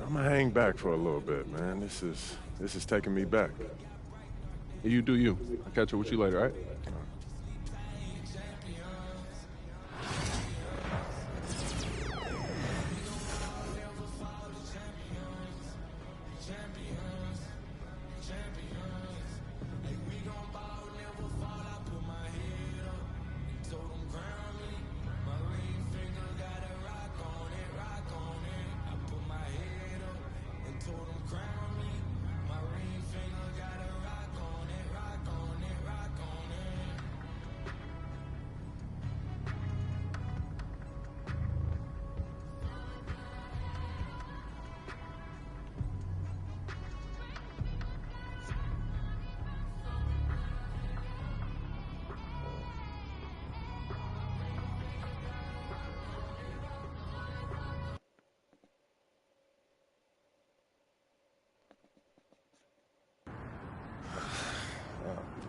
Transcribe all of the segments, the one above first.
I'm gonna hang back for a little bit, man. This is taking me back. You do you. I'll catch up with you later, all right?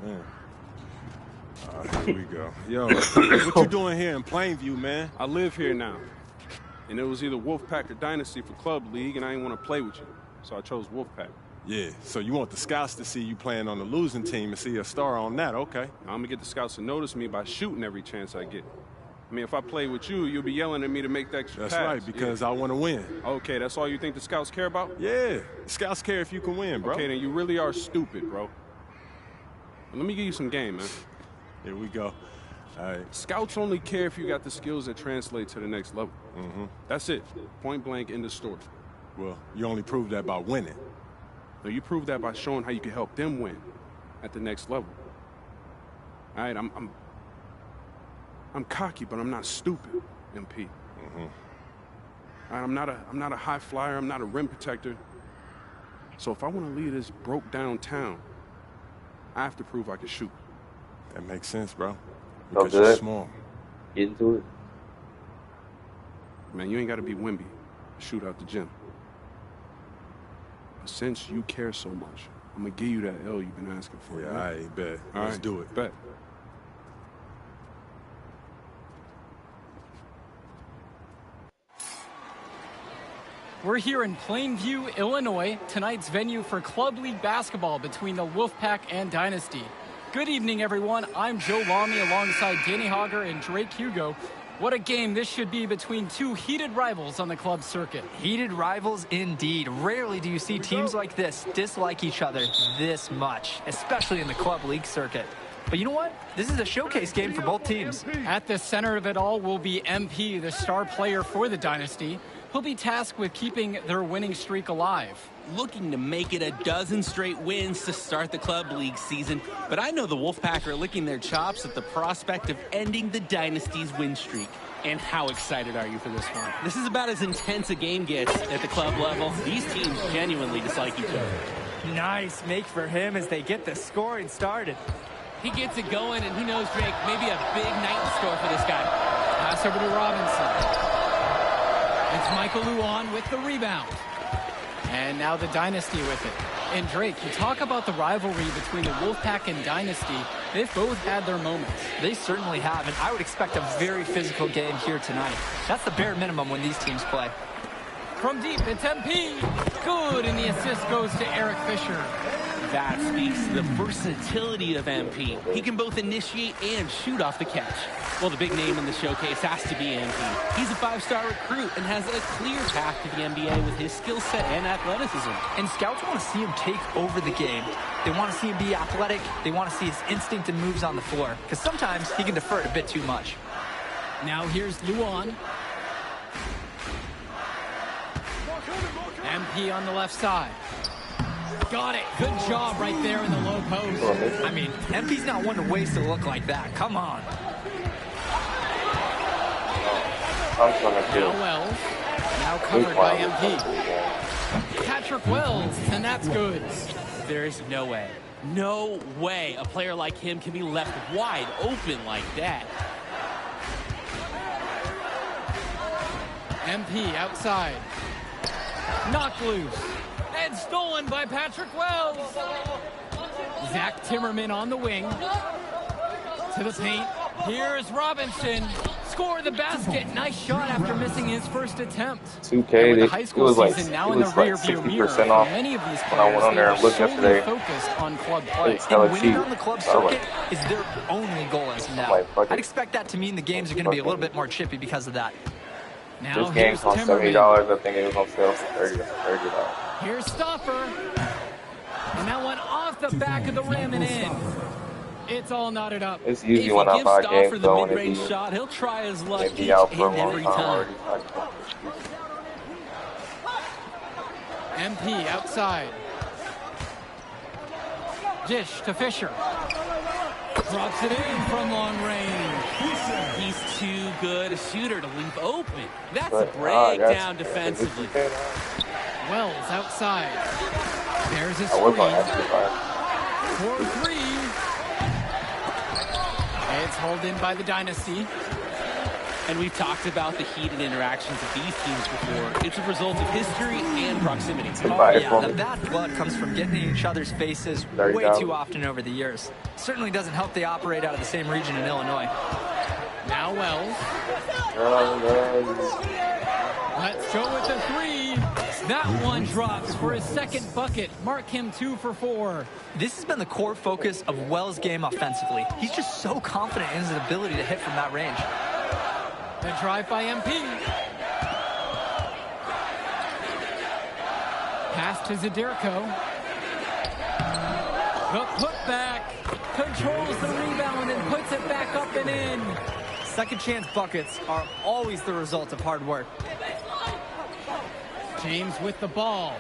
Man. Here we go. Yo, what you doing here in Plainview, man? I live here now. And it was either Wolfpack or Dynasty for Club League, and I didn't want to play with you. So I chose Wolfpack. Yeah, so you want the scouts to see you playing on the losing team and see a star on that, okay. I'm going to get the scouts to notice me by shooting every chance I get. I mean, if I play with you, you'll be yelling at me to make the extra pass. That's right, because I want to win. Okay, that's all you think the scouts care about? Yeah, the scouts care if you can win, bro. Okay, then you really are stupid, bro. Let me give you some game, man. Here we go. All right. Scouts only care if you got the skills that translate to the next level. That's it. Point blank, end of story. Well, you only prove that by winning. No, you prove that by showing how you can help them win at the next level. All right, I'm cocky, but I'm not stupid, MP. All right, I'm not a high flyer. I'm not a rim protector. So if I want to leave this broke down town, I have to prove I can shoot. That makes sense, bro. Oh, Because you're small. Get into it. Man, you ain't got to be Wimby to shoot out the gym. But since you care so much, I'm going to give you that L you've been asking for. Yeah, right? I bet. All Let's right, do it. Bet. We're here in Plainview, Illinois, tonight's venue for Club League basketball between the Wolfpack and Dynasty. Good evening, everyone. I'm Joe Lamy alongside Danny Hogger and Drake Hugo. What a game this should be between two heated rivals on the club circuit. Heated rivals indeed. Rarely do you see teams like this dislike each other this much, especially in the Club League circuit. But you know what? This is a showcase game for both teams. At the center of it all will be MP, the star player for the Dynasty. He'll be tasked with keeping their winning streak alive. Looking to make it a dozen straight wins to start the Club League season, but I know the Wolfpack are licking their chops at the prospect of ending the Dynasty's win streak. And how excited are you for this one? This is about as intense a game gets at the club level. These teams genuinely dislike each other. Nice make for him as they get the scoring started. He gets it going, and who knows, Drake, maybe a big night in store for this guy. Pass over to Robinson. It's Michael Luan with the rebound. And now the Dynasty with it. And Drake, you talk about the rivalry between the Wolfpack and Dynasty. They've both had their moments. They certainly have, and I would expect a very physical game here tonight. That's the bare minimum when these teams play. From deep, it's MP. Good, and the assist goes to Eric Fisher. That speaks to the versatility of MP. He can both initiate and shoot off the catch. Well, the big name in the showcase has to be MP. He's a five-star recruit and has a clear path to the NBA with his skill set and athleticism. And scouts want to see him take over the game. They want to see him be athletic. They want to see his instinct and moves on the floor, because sometimes he can defer it a bit too much. Now here's Luan. MP on the left side. Got it. Good job right there in the low post. I mean, MP's not one to waste a look like that. Come on. Now Wells. Now covered by MP. Patrick Wells, and that's good. There's no way. No way a player like him can be left wide open like that. MP outside. Knocked loose. And stolen by Patrick Wells. Zach Timmerman on the wing. To the paint. Here's Robinson. score the basket. Nice shot after missing his first attempt. 2K, With the it high school was like season now in the like rearview mirror, 60% off many of these when I went players on there are and looked solely yesterday. focused on club play. It's hella And winning cheap. on the club So I was circuit is their only goal as of now. like, fuck it. I'd expect that to mean the games are going to be a little bit more chippy because of that. Now This game here's cost Timmerman. $70. I think it was on sale for $30. Here's Stopper. And that one off the back of the rim and in. It's all knotted up. It's If usually he when I gives buy Stauffer games the though, and mid-range it shot, he'll try his luck be each out for a and long every time time. already. MP outside. Dish to Fisher. Drops it in from long range. He's too good a shooter to leave open. That's a But, breakdown defensively. Wells outside. There's a I was on screen. Xbox. For three. It's hauled in by the Dynasty. And we've talked about the heated interactions of these teams before. It's a result of history and proximity. Oh, yeah, the bad blood comes from getting in each other's faces way too often over the years. Certainly doesn't help they operate out of the same region in Illinois. Now Wells. Let's go with the three. That one drops for his second bucket. Mark him 2 for 4. This has been the core focus of Wells' game offensively. He's just so confident in his ability to hit from that range. The drive by MP. Pass to Zadirko. The putback. Controls the rebound and puts it back up and in. Second chance buckets are always the result of hard work. James with the ball.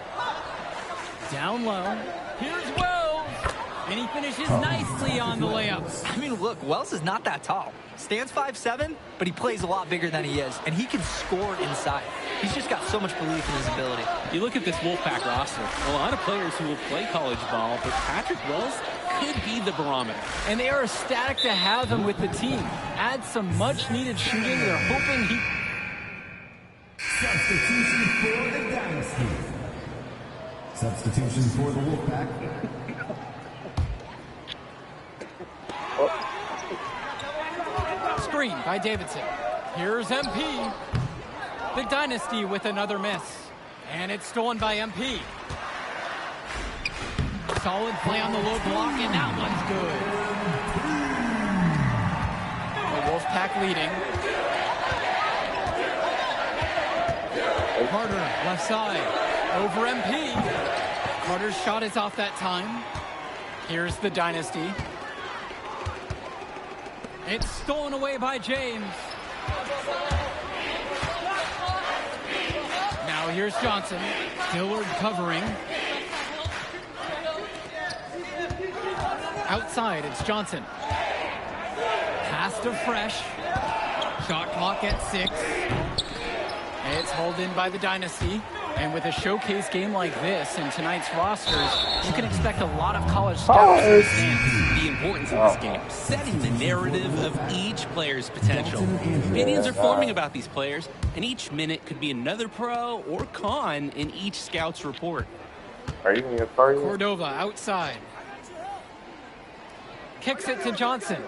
Down low. Here's Wells. And he finishes nicely on the layup. I mean, look, Wells is not that tall. Stands 5'7", but he plays a lot bigger than he is, and he can score inside. He's just got so much belief in his ability. You look at this Wolfpack roster, a lot of players who will play college ball, but Patrick Wells could be the barometer. And they are ecstatic to have him with the team. Add some much-needed shooting. They're hoping he... Substitution for the Dynasty. Substitution for the Wolfpack. Screen by Davidson. Here's MP. The Dynasty with another miss. And it's stolen by MP. Solid play on the low block, and that one's good. The Wolfpack leading. Carter, left side. Over MP. Carter's shot is off that time. Here's the Dynasty. It's stolen away by James. Now here's Johnson. Dillard covering. Outside, it's Johnson. Pass to Fresh. Shot clock at 6. It's hauled in by the Dynasty. And with a showcase game like this in tonight's rosters, you can expect a lot of college scouts in the stands. The importance of this game, setting the narrative of each player's potential. Opinions are forming about these players, and each minute could be another pro or con in each scout's report. Are you going to get party? Cordova outside. Kicks it to Johnson.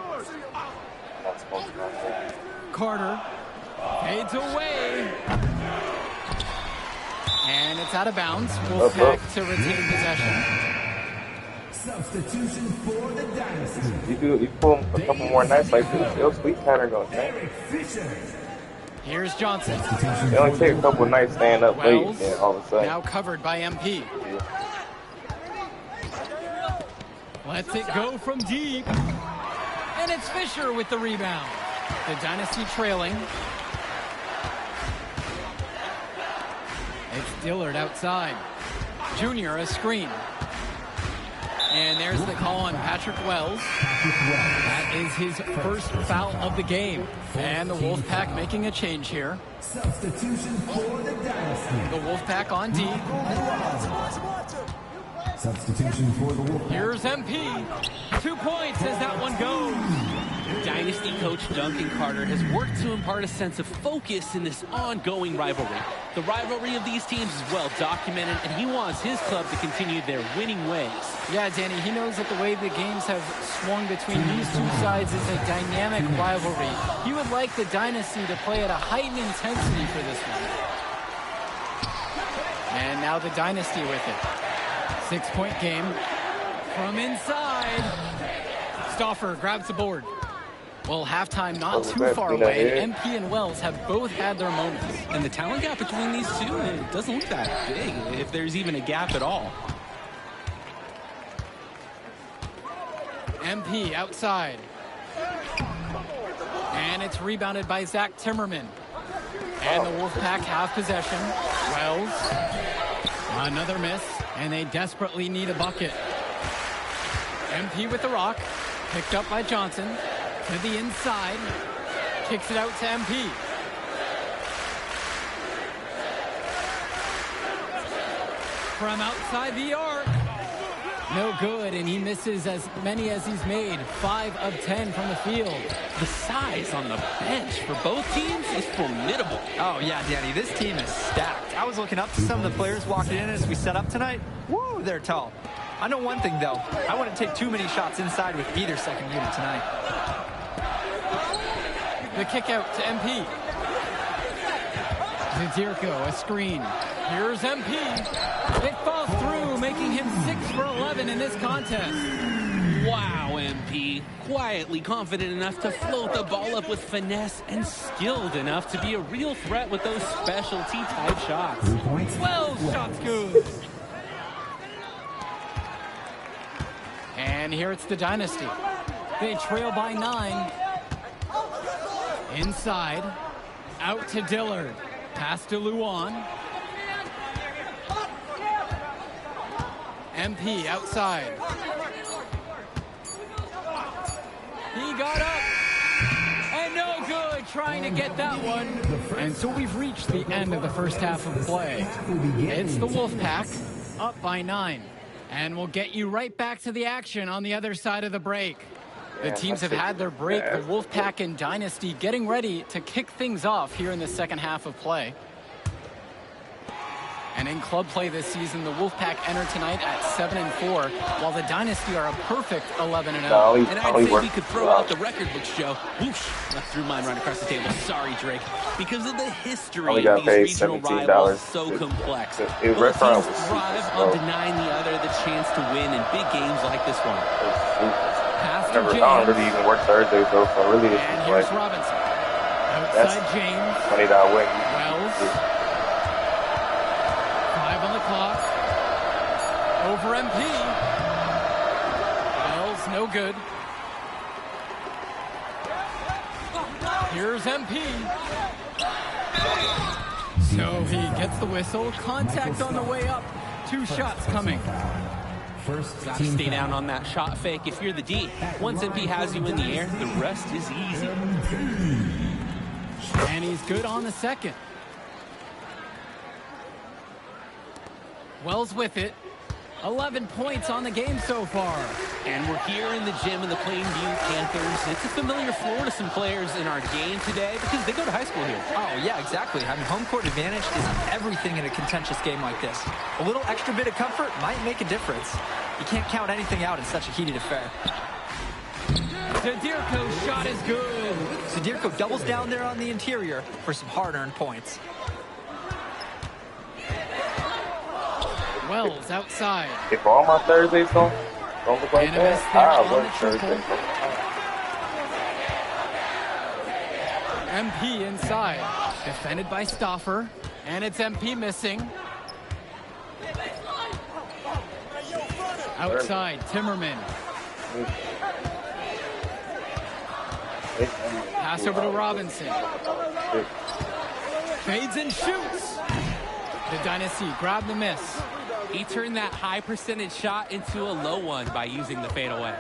Carter fades away. And it's out of bounds. Wolfpack to retain possession. Substitution for the Dynasty. You pull a couple more nights like this, they'll sleep pattern going down. Here's Johnson. They only take a couple nights staying up late, Wells, and all of a sudden. now covered by MP. Lets it go from deep. And it's Fisher with the rebound. The Dynasty trailing. It's Dillard outside. Junior a screen. And there's the call on Patrick Wells. That is his first foul of the game. And the Wolfpack making a change here. Substitution for the Dynasty. The Wolfpack on D. Substitution for the Wolfpack. Here's MP. 2 points as that one goes. Dynasty coach Duncan Carter has worked to impart a sense of focus in this ongoing rivalry. The rivalry of these teams is well documented, and he wants his club to continue their winning ways. Yeah, Danny, he knows that the way the games have swung between these two sides is a dynamic rivalry. He would like the Dynasty to play at a heightened intensity for this one. And now the Dynasty with it. 6-point game from inside. Stauffer grabs the board. Well, halftime not too far away. MP and Wells have both had their moments. And the talent gap between these two, it doesn't look that big, if there's even a gap at all. MP outside. And it's rebounded by Zach Timmerman. And the Wolfpack have possession. Wells. Another miss. And they desperately need a bucket. MP with the rock. Picked up by Johnson. To the inside. Kicks it out to MP. From outside the arc. No good, and he misses as many as he's made. 5 of 10 from the field. The size on the bench for both teams is formidable. Oh, yeah, Danny, this team is stacked. I was looking up to some of the players walking in as we set up tonight. Woo, they're tall. I know one thing, though. I wouldn't take too many shots inside with either second unit tonight. The kick out to MP. Zadirko, a screen. Here's MP. It falls through, making him 6 for 11 in this contest. Wow, MP. Quietly confident enough to float the ball up with finesse and skilled enough to be a real threat with those specialty type shots. 12 shots good. And here it's the Dynasty. They trail by 9. Inside. Out to Dillard. Pass to Luan. MP outside. He got up. And no good trying to get that one. And so we've reached the end of the first half of play. It's the Wolfpack up by 9. And we'll get you right back to the action on the other side of the break. The teams have had their break. The Wolfpack and Dynasty getting ready to kick things off here in the second half of play. And in club play this season, the Wolfpack enter tonight at 7-4, while the Dynasty are a perfect 11-0. And I'd say we could throw out the record books, Joe. Whoosh! I threw mine right across the table. Sorry, Drake. Because of the history of these regional rivals, so complex. Both teams thrive on denying the other the chance to win in big games like this one. Pass to James. I don't really even work Thursdays, though, so really it's and here's like, Robinson. Outside James. $20 win. Wells. 5 on the clock. Over MP. Wells, no good. Here's MP. So he gets the whistle. Contact on the way up. 2 shots coming. Gotta stay down on that shot fake if you're the D. Once MP has you in the air, the rest is easy. And he's good on the second. Wells with it. 11 points on the game so far. And we're here in the gym of the Plainview Panthers. It's a familiar floor to some players in our game today because they go to high school here. Oh, yeah, exactly. Having home court advantage is everything in a contentious game like this. A little extra bit of comfort might make a difference. You can't count anything out in such a heated affair. Zadirko's shot is good. Zadirko doubles down there on the interior for some hard-earned points. Wells outside. If all my Thursdays don't look like that, I work Thursdays. MP inside. Defended by Stauffer. And it's MP missing. Outside, Timmerman. Pass over to Robinson. Fades and shoots. The Dynasty grab the miss. He turned that high percentage shot into a low one by using the fadeaway.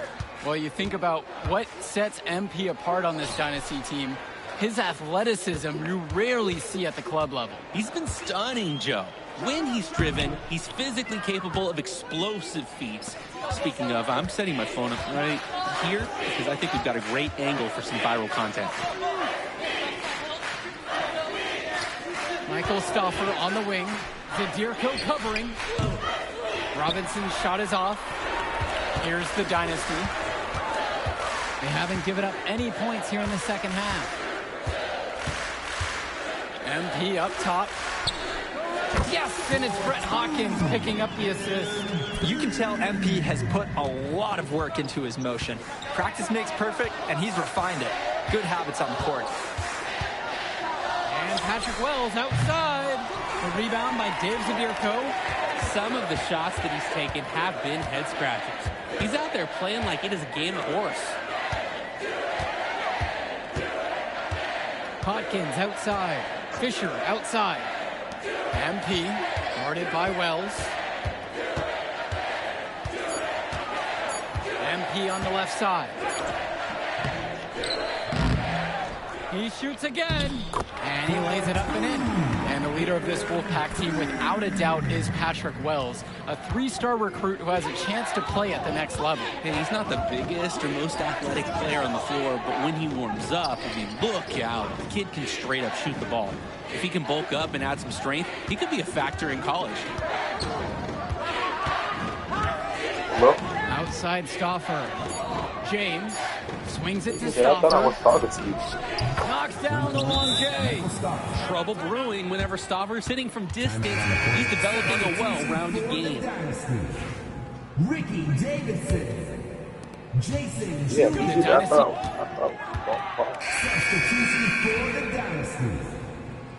Well, you think about what sets MP apart on this Dynasty team. His athleticism you rarely see at the club level. He's been stunning, Joe. When he's driven, he's physically capable of explosive feats. Speaking of, I'm setting my phone up right here because I think we've got a great angle for some viral content. Michael Stauffer on the wing. Zadirko covering. Robinson's shot is off. Here's the Dynasty. They haven't given up any points here in the second half. MP up top. Yes, and it's Brett Hawkins picking up the assist. You can tell MP has put a lot of work into his motion. Practice makes perfect, and he's refined it. Good habits on the court. And Patrick Wells outside. The rebound by Dave Zadirko. Some of the shots that he's taken have been head scratchers. He's out there playing like it is a game of horse. Hawkins outside. Fisher outside. MP guarded by Wells. MP on the left side. He shoots again, and he lays it up and in. And the leader of this Wolfpack team, without a doubt, is Patrick Wells, a three-star recruit who has a chance to play at the next level. And he's not the biggest or most athletic player on the floor, but when he warms up, I mean, look out. The kid can straight up shoot the ball. If he can bulk up and add some strength, he could be a factor in college. Outside Stauffer. James swings it to Yeah, I thought I was Stauffer. talking to you. Knocks down the long J. Trouble brewing whenever Stauber's hitting from distance. He's developing a well-rounded game. Ricky Davidson. Jason Yeah, Jr. me too. I thought. Substitution for the Dynasty.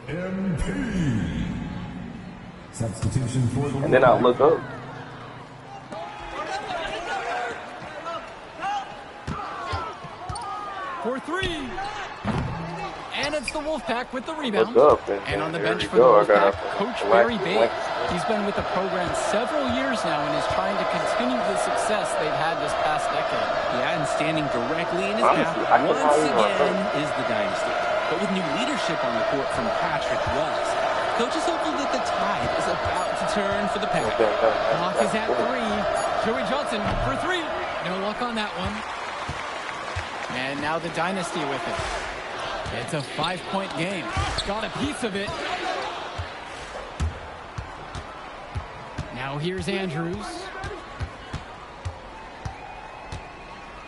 MP. Substitution for the And then I'll look up. For three. And it's the Wolfpack with the rebound. Look up. And on the there bench we for the go. I Wolfpack, got Coach a Barry black- Bates. He's been with the program several years now and is trying to continue the success they've had this past decade. Yeah, and standing directly in his Honestly, path I can once probably run again is the Dynasty. But with new leadership on the court from Patrick Wells, Coach is hopeful that the tide is about to turn for the Pack. Clock is at three. Joey Johnson for three. No luck on that one. And now the Dynasty with it. It's a 5-point game. Got a piece of it. Now here's Andrews.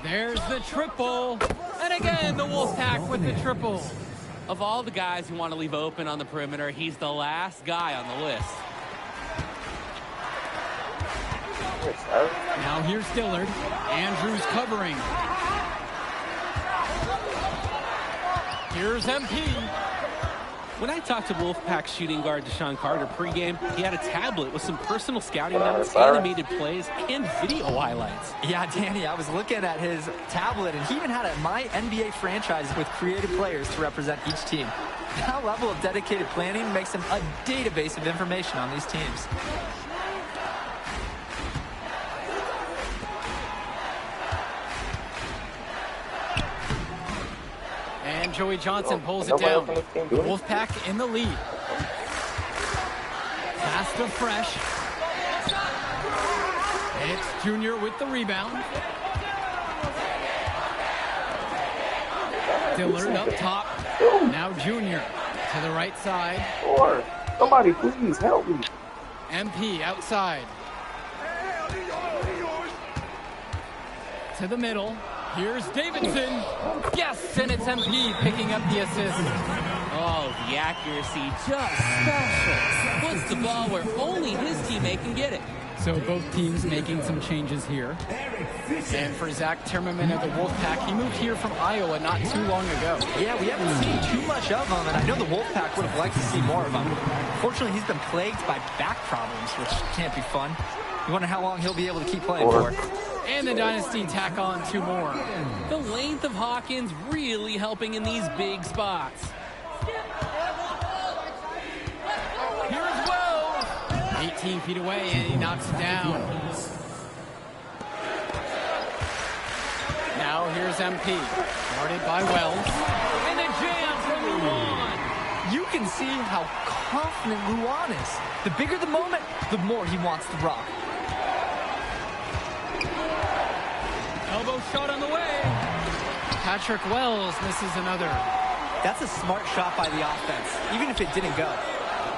There's the triple. And again, the Wolfpack with the triple. Of all the guys who want to leave open on the perimeter, he's the last guy on the list. Now here's Dillard. Andrews covering. Here's MP. When I talked to Wolfpack shooting guard Deshaun Carter pregame, he had a tablet with some personal scouting notes, animated plays, and video highlights. Yeah, Danny, I was looking at his tablet, and he even had a My NBA franchise with creative players to represent each team. That level of dedicated planning makes him a database of information on these teams. And Joey Johnson pulls it down. Wolfpack in the lead. Pass to Fresh. It's Junior with the rebound. Dillard up top. Now Junior to the right side. Or somebody please help me. MP outside. To the middle. Here's Davidson. Yes, and it's MP picking up the assist. Oh, the accuracy, just special. Puts the ball where only his teammate can get it. So both teams making some changes here. And for Zach Timmerman of the Wolfpack, he moved here from Iowa not too long ago. Yeah, we haven't seen too much of him, and I know the Wolfpack would have liked to see more of him. Fortunately, he's been plagued by back problems, which can't be fun. You wonder how long he'll be able to keep playing for. And the Dynasty tack on two more. The length of Hawkins really helping in these big spots. Here's Wells. 18 feet away, and he knocks it down. Now here's MP. Guarded by Wells. And a jam can see how confident Luan is. The bigger the moment, the more he wants the rock. Elbow shot on the way. Patrick Wells misses another. That's a smart shot by the offense, even if it didn't go.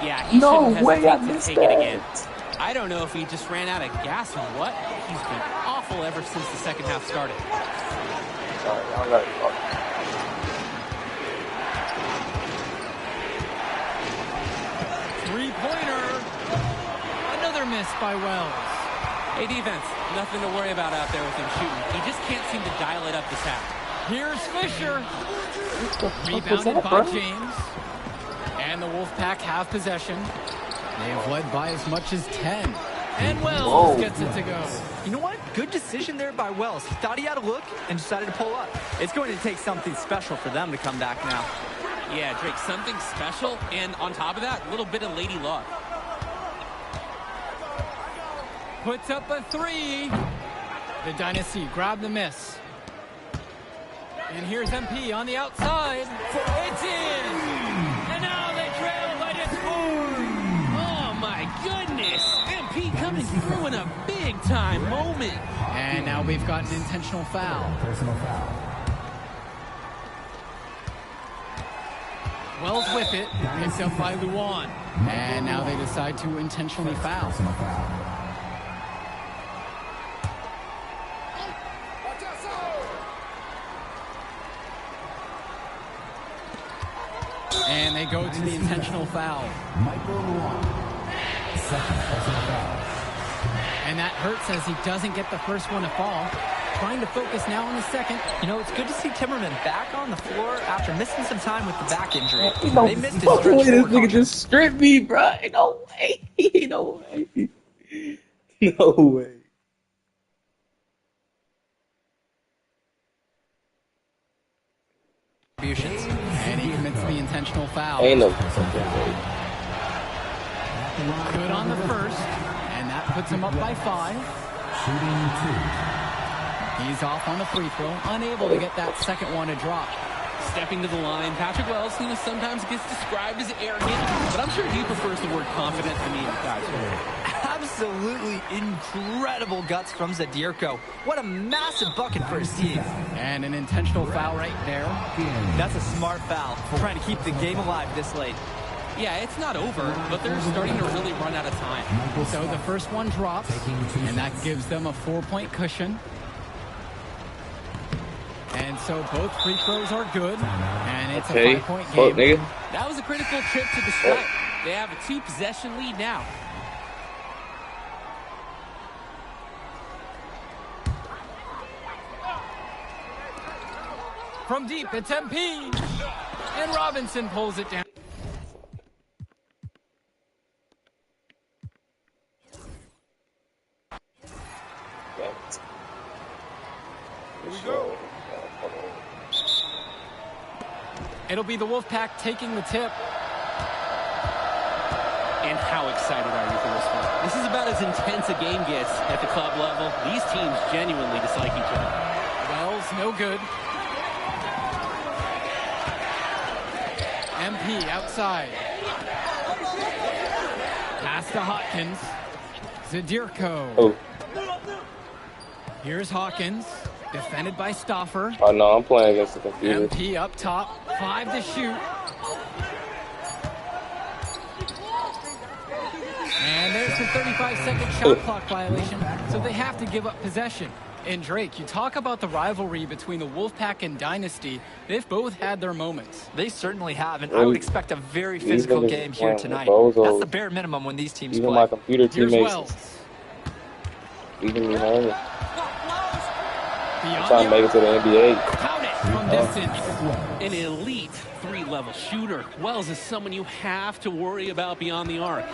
Yeah, he No shouldn't way I hesitate to missed take it that. again. I don't know if he just ran out of gas or what. He's been awful ever since the second half started. Sorry, I got it. Three-pointer. Another miss by Wells. Hey, defense, nothing to worry about out there with him shooting. He just can't seem to dial it up this half. Here's Fisher. What the fuck was Rebounded that, by bro? James. And the Wolfpack have possession. They have led by as much as 10. And Wells gets it to go. You know what? Good decision there by Wells. He thought he had a look and decided to pull up. It's going to take something special for them to come back now. Yeah, Drake, something special. And on top of that, a little bit of lady luck. Puts up a three. The Dynasty grab the miss. And here's MP on the outside. It's in! And now they trail by just 4. Oh, my goodness. MP coming through in a big-time moment. And now we've got an intentional foul. Personal foul. Wells with it. Picked up by Luan. And now they decide to intentionally foul. Personal foul. And they go to the intentional foul. Michael Luan. Second personal foul. And that hurts as he doesn't get the first one to fall. Trying to focus now on the second. You know, it's good to see Timmerman back on the floor after missing some time with the back injury. Ain't no They missed his fucking stretch way this forward nigga caution. just stripped me, bro. Ain't no way. Ain't no way. No way. And he commits the intentional foul. Ain't no fucking way. Good on the first. And that puts him up by 5. Shooting 2. He's off on the free throw. Unable to get that second one to drop. Stepping to the line, Patrick Wells, sometimes gets described as arrogant, but I'm sure he prefers the word confident to me, guys. Absolutely incredible guts from Zadirko. What a massive bucket for his team. And an intentional foul right there. That's a smart foul, trying to keep the game alive this late. Yeah, it's not over, but they're starting to really run out of time. So the first one drops, and that gives them a 4-point cushion. And so both free throws are good, and it's a 5-point game. Nigga. That was a critical trip to the stripe. They have a 2-possession lead now. From deep, it's MP. And Robinson pulls it down. It'll be the Wolfpack taking the tip. And how excited are you for this one? This is about as intense a game gets at the club level. These teams genuinely dislike each other. Wells, no good. MP outside. Pass to Hawkins. Zadirko. Oh. Here's Hawkins. Defended by Stauffer. Oh no, I'm playing against the computer. MP up top. 5 to shoot. And there's the 35-second shot clock violation, so they have to give up possession. And Drake, you talk about the rivalry between the Wolfpack and Dynasty. They've both had their moments. They certainly have, and I would expect a very physical game here tonight. That's the bare minimum when these teams Even play. my computer Here's teammates Wells. even me hungry. I'm Beyond trying to make it to the NBA. Count it from distance. An elite 3-level shooter. Wells is someone you have to worry about beyond the arc.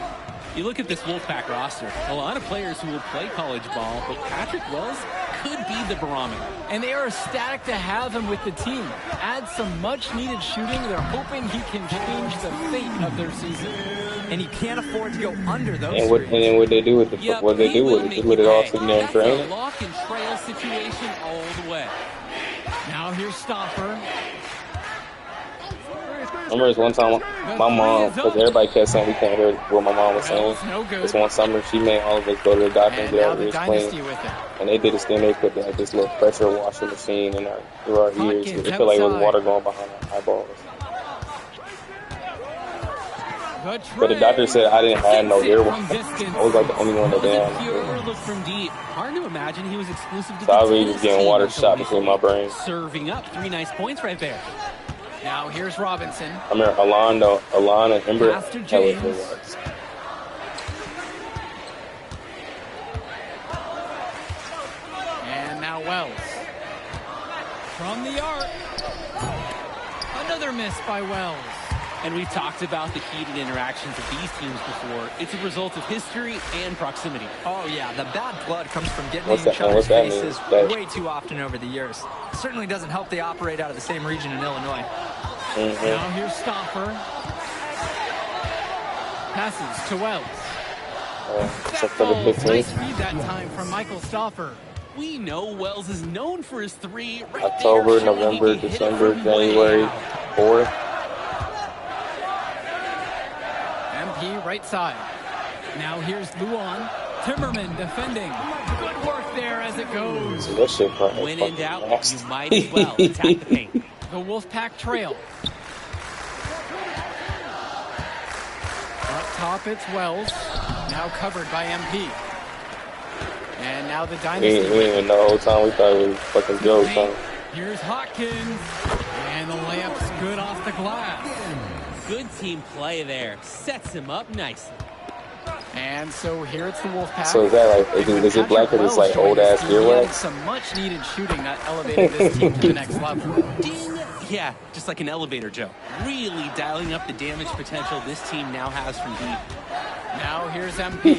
You look at this Wolfpack roster, a lot of players who will play college ball, but Patrick Wells could be the barometer. And they are ecstatic to have him with the team. Add some much-needed shooting. They're hoping he can change the fate of their season. And you can't afford to go under those And what threes. and then what they do with the Yep, what they he do will with make it? you With it all pay. sitting there and That's a training. lock and trail situation all the way. Now here's Stauffer. remember this one time my mom, because everybody kept saying we can't hear what my mom was saying. This one summer, she made all of us go to the doctor and get our ears cleaned. And they did this thing, they put like this little pressure washer machine in through our ears. It felt like there was water going behind our eyeballs. But the doctor said I didn't have no earwax. I was like the only one that didn't have. Pure look from deep. Hard to imagine he was exclusive to So I was just getting water shot between my brain. Serving up 3 nice points right there. Now here's Robinson. I mean, Alon and Ember. Master James. And now Wells. From the arc. Another miss by Wells. And we've talked about the heated interactions of these teams before. It's a result of history and proximity. Oh, yeah. The bad blood comes from getting in each other's faces way too often over the years. Certainly doesn't help they operate out of the same region in Illinois. Now here's Stoffer. Passes to Wells. Nice read that time from Michael Stoffer. We know Wells is known for his 3. Right October, November, December, January, 4th. MP right side. Now here's Luan. Timmerman defending. Good work there as it goes. When in doubt, you might as well attack the paint. The Wolfpack trail. Up top, it's Wells. Now covered by MP. And now the Dynasty. We didn't even know the whole time. We thought it was fucking Joe. Here's Hawkins. And the layup's good off the glass. Good team play there. Sets him up nicely. And so here it's the Wolfpack. So is that like, is it black or just like old ass earwax? Some much needed shooting that elevated this team to the next level. Ding! Yeah, just like an elevator, Joe. Really dialing up the damage potential this team now has from deep. Now here's MP.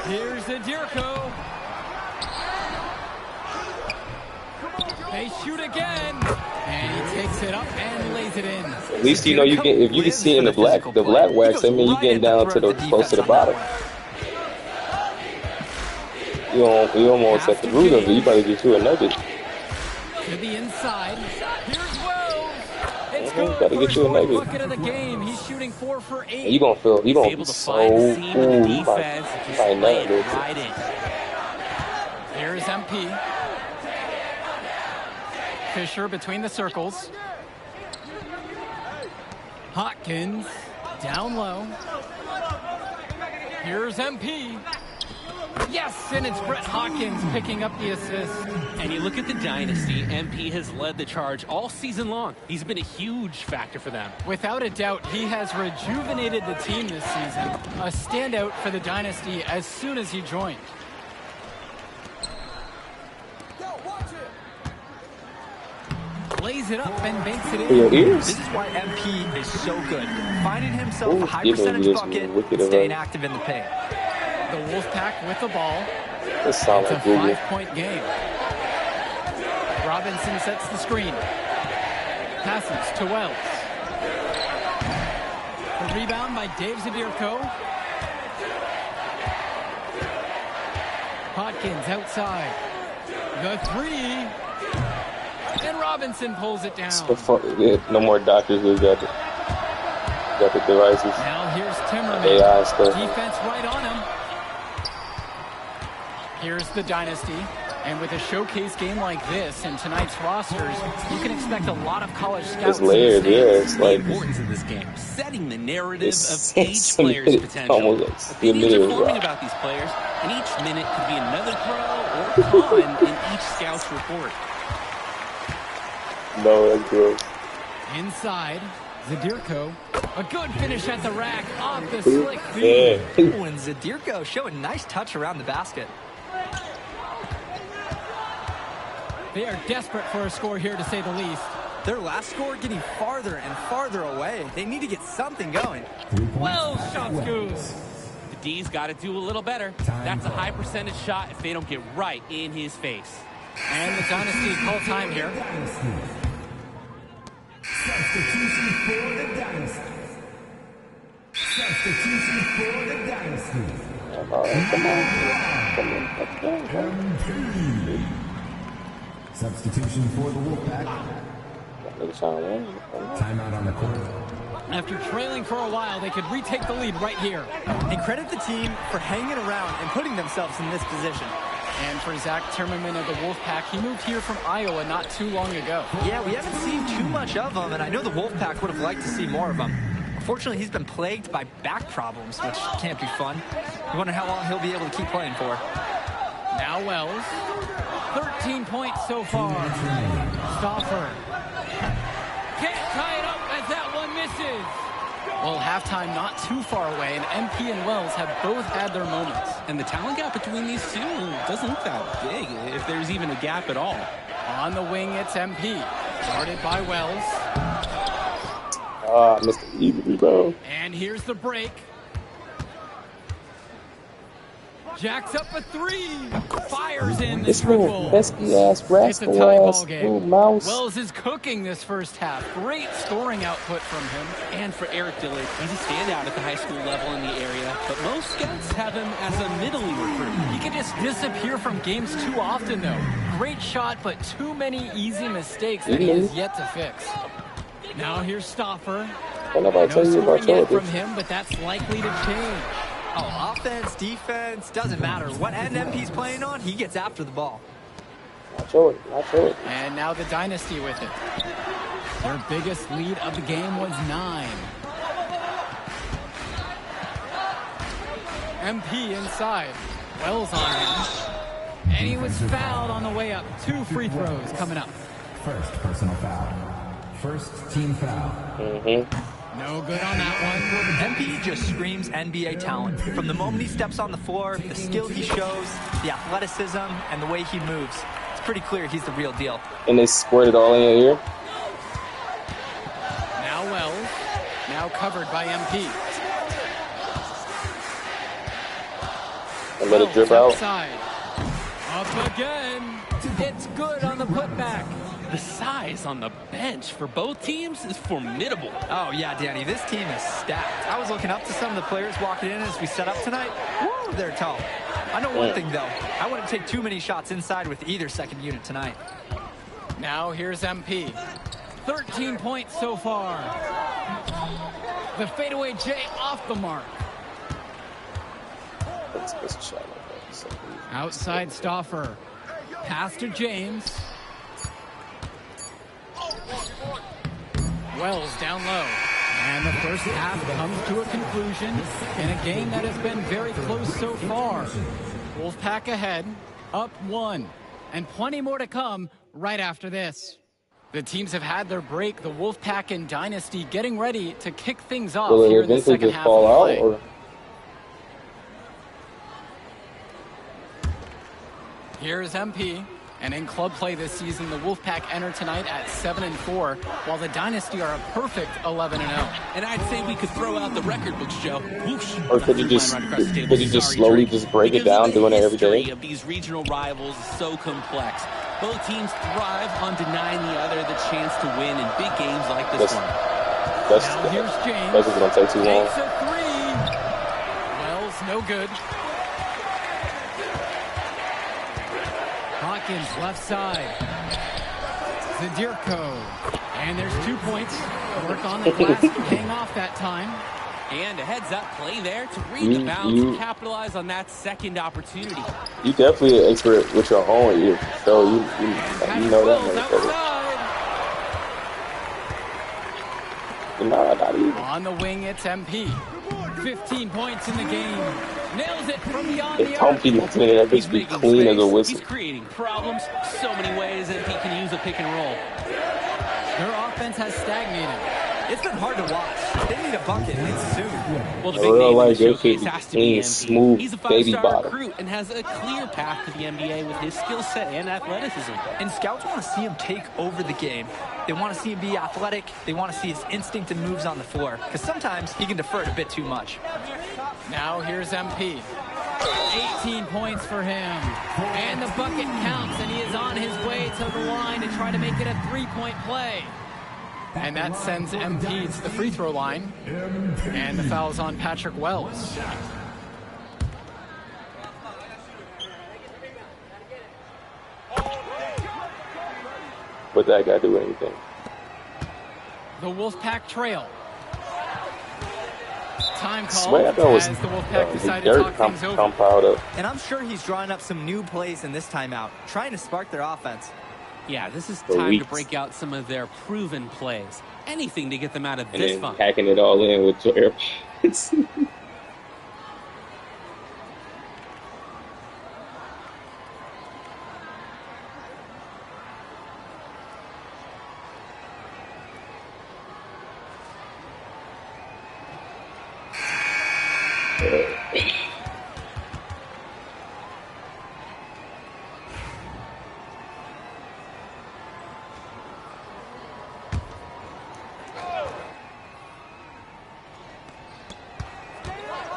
Here's Zadirko. They shoot again, and he takes it up and lays it in. At least you know you can. If you can see in the black wax, I mean you getting down to the close to the bottom. You almost at the root of it. You better get you a nugget. To the inside. Here's Wells. It's good. Gotta get you a nugget. Bucket of the game. He's shooting 4 for 8. And you gonna feel. You gonna be so cool. You might nut it. Right in. Here's MP. Fisher between the circles. Hawkins down low. Here's MP. Yes, and it's Brett Hawkins picking up the assist. And you look at the Dynasty, MP has led the charge all season long. He's been a huge factor for them. Without a doubt, he has rejuvenated the team this season. A standout for the Dynasty as soon as he joined. Lays it up and banks it in. This is why MP is so good. Finding himself a high percentage bucket and staying active in the paint. The Wolfpack with the ball. It's a 5-point game. Robinson sets the screen. Passes to Wells. The rebound by Dave Zadirko. Hawkins outside. The 3. And Robinson pulls it down. No more doctors who got the devices. Now here's Timmerman. AI stuff. Defense right on him. Here's the Dynasty. And with a showcase game like this in tonight's rosters, you can expect a lot of college scouts. It's layered, yeah. It's like the importance of this game, setting the narrative of each player's potential. Opinions are forming about these players, and each minute could be another pro or con in each scout's report. No, that's gross. Inside, Zadirko. A good finish at the rack off the slick feed. Yeah. And Zadirko showing a nice touch around the basket. They are desperate for a score here, to say the least. Their last score getting farther and farther away. They need to get something going. Well, shots goes. The D's got to do a little better. That's a high percentage shot if they don't get right in his face. And the Dynasty call time here. Substitution for the Dynasty. Substitution for the Dynasty. Substitution for the Wolfpack. Timeout on the court. After trailing for a while, they could retake the lead right here. And credit the team for hanging around and putting themselves in this position. And for Zach Timmerman of the Wolfpack, he moved here from Iowa not too long ago. Yeah, we haven't seen too much of him, and I know the Wolfpack would have liked to see more of him. Unfortunately, he's been plagued by back problems, which can't be fun. You wonder how long he'll be able to keep playing for. Now Wells. 13 points so far. Stauffer. Can't tie it up as that one misses. Well, halftime not too far away, and MP and Wells have both had their moments. And the talent gap between these two doesn't look that big, if there's even a gap at all. On the wing, it's MP. Guarded by Wells. Mr. Easy, bro. And here's the break. Jacks up a three. Fires in this triple. Pesky-ass, rascal-ass, little mouse. Wells is cooking this first half. Great scoring output from him. And for Eric Dillard, he's a standout at the high school level in the area, but most scouts have him as a middle recruit. He can just disappear from games too often, though. Great shot, but too many easy mistakes that he has yet to fix. Now here's Stauffer. No scoring yet from him, but that's likely to change. Oh, offense, defense, doesn't matter. What end MP's playing on, he gets after the ball. Not sure. And now the Dynasty with it. Their biggest lead of the game was 9. MP inside. Wells on him. And he was fouled on the way up. 2 free throws coming up. First personal foul. First team foul. No good on that one. MP just screams NBA talent. From the moment he steps on the floor, the skill he shows, the athleticism, and the way he moves. It's pretty clear he's the real deal. And they squirted all in your ear. Now Wells. Now covered by MP. And let it drip out. Outside. Up again. It's good on the putback. The size on the bench for both teams is formidable. Oh, yeah, Danny, this team is stacked. I was looking up to some of the players walking in as we set up tonight. Woo, they're tall. I know one thing, though. I wouldn't take too many shots inside with either second unit tonight. Now here's MP. 13 points so far. The fadeaway J off the mark. Outside Stauffer. Pass to James. Wells down low. And the first half comes to a conclusion in a game that has been very close so far. Wolfpack ahead, up 1. And plenty more to come right after this. The teams have had their break. The Wolfpack and Dynasty getting ready to kick things off here in the second half of play. Here's MP. And in club play this season, the Wolfpack enter tonight at 7-4, while the Dynasty are a perfect 11-0. And I'd say we could throw out the record books, Joe. Whoosh. Or could you just slowly just break it down, doing it every day? The history of these regional rivals is so complex. Both teams thrive on denying the other the chance to win in big games like this one. Now here's James. That's just gonna take too long. Takes a 3. Wells, no good. Hawkins left side. Zadirko. And there's 2 points. Work on the glass, paying off that time. And a heads-up play there to read the bounce and capitalize on that second opportunity. You definitely an expert with your own ear, so you know that. On the wing, it's MP. 15 points in the game. Nails it from beyond the arc. That bitch be clean as a whistle. He's creating problems so many ways that he can use a pick and roll. Their offense has stagnated. It's been hard to watch. They need a bucket and soon. Well, the big name in the showcase has to be smooth. He's a 5-star recruit and has a clear path to the NBA with his skill set and athleticism. And scouts want to see him take over the game. They want to see him be athletic. They want to see his instinct and moves on the floor. Because sometimes he can defer it a bit too much. Now here's MP. 18 points for him. And the bucket counts, and he is on his way to the line to try to make it a 3-point play. And that sends MP to the free throw line. And the foul's on Patrick Wells. What that guy do with anything? The Wolfpack trail. Time call Swear that was as the Wolfpack decided to dirt talk things over. I'm proud of. And I'm sure he's drawing up some new plays in this timeout, trying to spark their offense. Yeah, this is time to break out some of their proven plays. Anything to get them out of And this then funk. hacking it all in with your AirPods.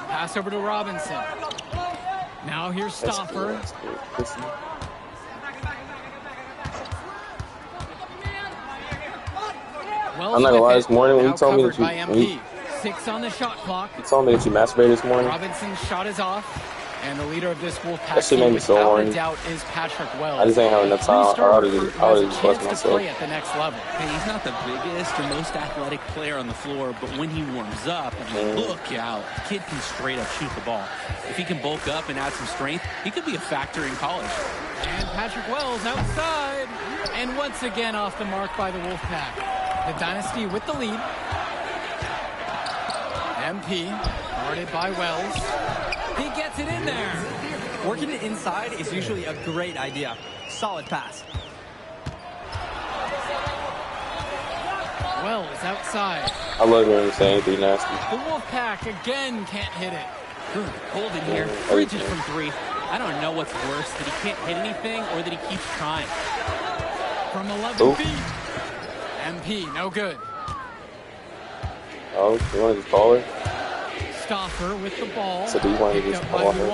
Pass over to Robinson. Now here's Stoffer. I'm not gonna lie, this morning when you told me that you 6 on the shot clock. You told me that you masturbated this morning. Robinson's shot is off. And the leader of this Wolfpack that shit made me so horny. doubt is Patrick Wells. I just ain't having enough time. I would have just bust myself. At the next level. Hey, he's not the biggest or most athletic player on the floor, but when he warms up, look out. The kid can straight up shoot the ball. If he can bulk up and add some strength, he could be a factor in college. And Patrick Wells outside. And once again off the mark by the Wolfpack. The Dynasty with the lead. MP, guarded by Wells. He gets it in there. Working it inside is usually a great idea. Solid pass. Wells outside. I love hearing you say anything nasty. The Wolfpack again can't hit it. Cold in here. Bridges from 3. I don't know what's worse, that he can't hit anything or that he keeps trying. From 11 feet. MP, no good. Oh, you want to just call her? Stoffer with the ball. So do you want to just call her?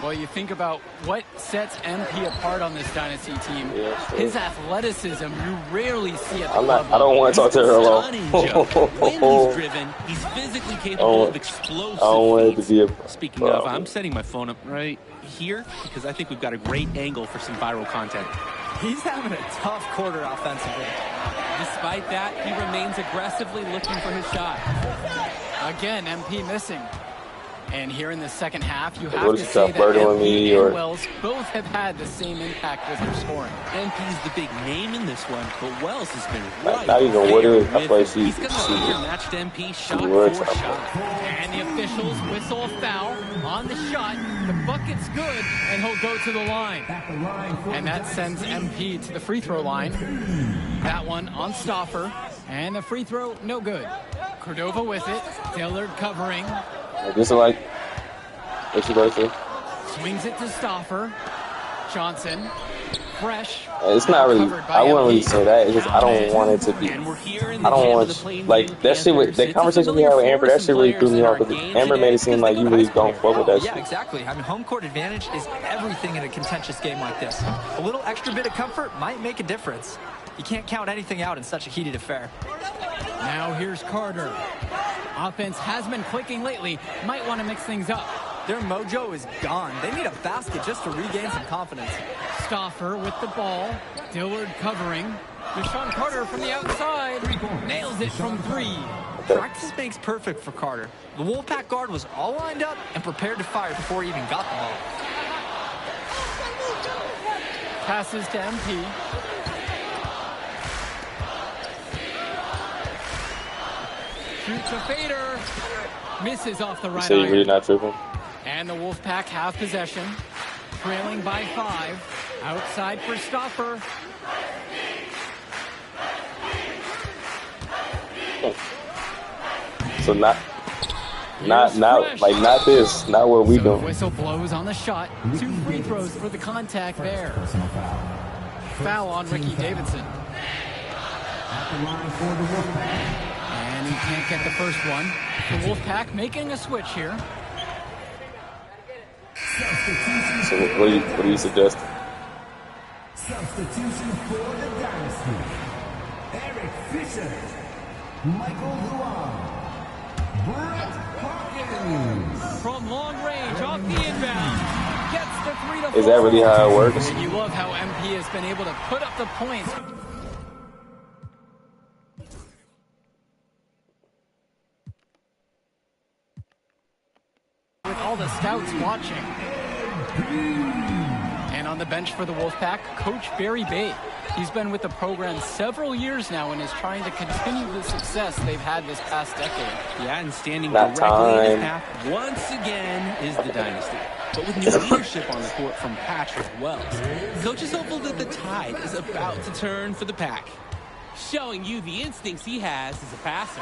Well, you think about what sets MP apart on this Dynasty team. Yeah, sure. His athleticism, you rarely see at the club. I don't want to talk to her alone. When he's driven, he's physically capable of explosive I don't want it to be a Speaking of, I'm setting my phone up right here because I think we've got a great angle for some viral content. He's having a tough quarter offensively. Despite that, he remains aggressively looking for his shot. Again, MP missing. And here in the second half, you have to say that MP and Wells both have had the same impact with their scoring. MP's the big name in this one, but Wells has been right. Not even Woodard. I play He's got a matched MP shot for shot. And the officials whistle a foul on the shot. The bucket's good, and he'll go to the line. And that sends MP to the free throw line. That one on Stoffer. And the free throw, no good. Cordova with it. Dillard covering. This is like vice versa. Swings it to Stoffer. Johnson. Fresh. It's not really. I wouldn't really say that. It's just I don't want it to be. I don't want like that shit. With that conversation we had with Amber, that shit really threw me off because Amber made it seem like you really don't fuck with that shit. Yeah, exactly. I mean, home court advantage is everything in a contentious game like this. A little extra bit of comfort might make a difference. You can't count anything out in such a heated affair. Now here's Carter. Offense has been clicking lately. Might want to mix things up. Their mojo is gone. They need a basket just to regain some confidence. Stoffer with the ball. Dillard covering. Deshaun Carter from the outside. Nails it from 3. Practice makes perfect for Carter. The Wolfpack guard was all lined up and prepared to fire before he even got the ball. Passes to MP. Shoots a fader. Misses off the right So you're really not tripping? And the Wolfpack have possession. Trailing by 5. Outside for Stoffer. So not this. Not what we doing. Whistle blows on the shot. 2 free throws for the contact there. Foul on Ricky Davidson. And he can't get the first one. The Wolfpack making a switch here. So what do you suggest? Substitution for the Dynasty. Eric Fisher. Michael Luan. Brett Hawkins. From long range, off the inbound. Gets the 3 to 4. Is that really how it works? And you love how MP has been able to put up the points. all the scouts watching. And on the bench for the Wolfpack, Coach Barry Bate. He's been with the program several years now and is trying to continue the success they've had this past decade. Yeah, and standing directly in his path once again is the Dynasty. But with new leadership on the court from Patrick Wells, Coach is hopeful that the tide is about to turn for the Pack. Showing you the instincts he has as a passer.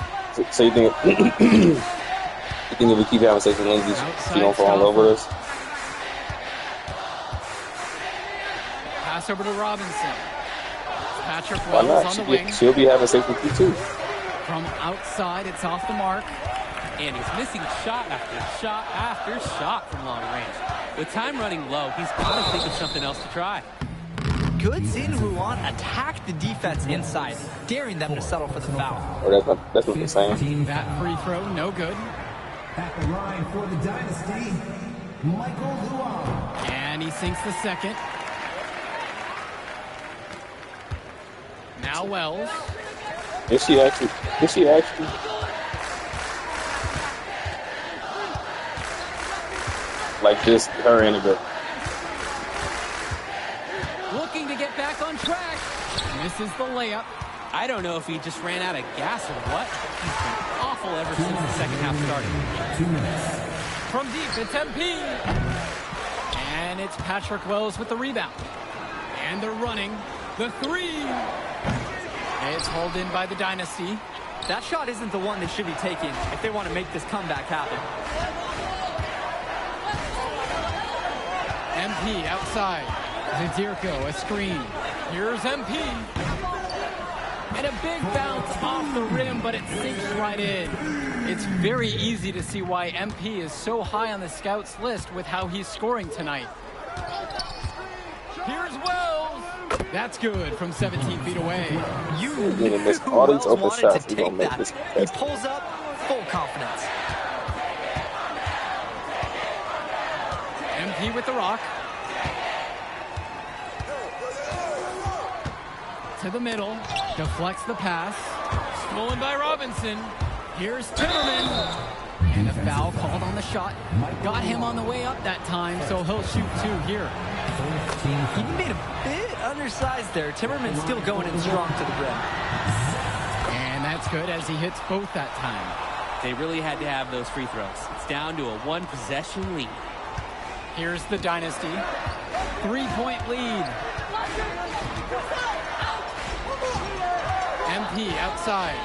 So you think if we keep having sex with Lindsay, she don't fall in love with us? Pass over to Robinson. Patrick Wells on the wing. She'll be having sex with you too. From outside, it's off the mark. And he's missing shot after shot after shot from long range. With time running low, he's got to think of something else to try. Goods in Rouen attacked the defense inside, daring them to settle for the foul. Oh, that's not the same. That free throw, no good. At the line for the Dynasty, Michael Luan. And he sinks the second. Now Wells. Is she actually? Like this, her and a girl. Looking to get back on track. Misses the layup. I don't know if he just ran out of gas or what. He's been awful ever since the second half started. 2 minutes. From deep, it's MP. And it's Patrick Wells with the rebound. And they're running. The three. It's hauled in by the Dynasty. That shot isn't the one they should be taking if they want to make this comeback happen. MP outside. Zadirko, a screen. Here's MP. And a big bounce off the rim, but it sinks right in. It's very easy to see why MP is so high on the scouts list with how he's scoring tonight. Here's Wells. That's good from 17 feet away. You knew Wells wanted to take that. He pulls up, full confidence. MP with the rock. To the middle. Deflects the pass. Stolen by Robinson. Here's Timmerman. And a foul called on the shot. Got him on the way up that time, so he'll shoot two here. He made a bit undersized there. Timmerman's still going in strong to the rim. And that's good as he hits both that time. They really had to have those free throws. It's down to a one-possession lead. Here's the Dynasty. 3-point lead. MP outside.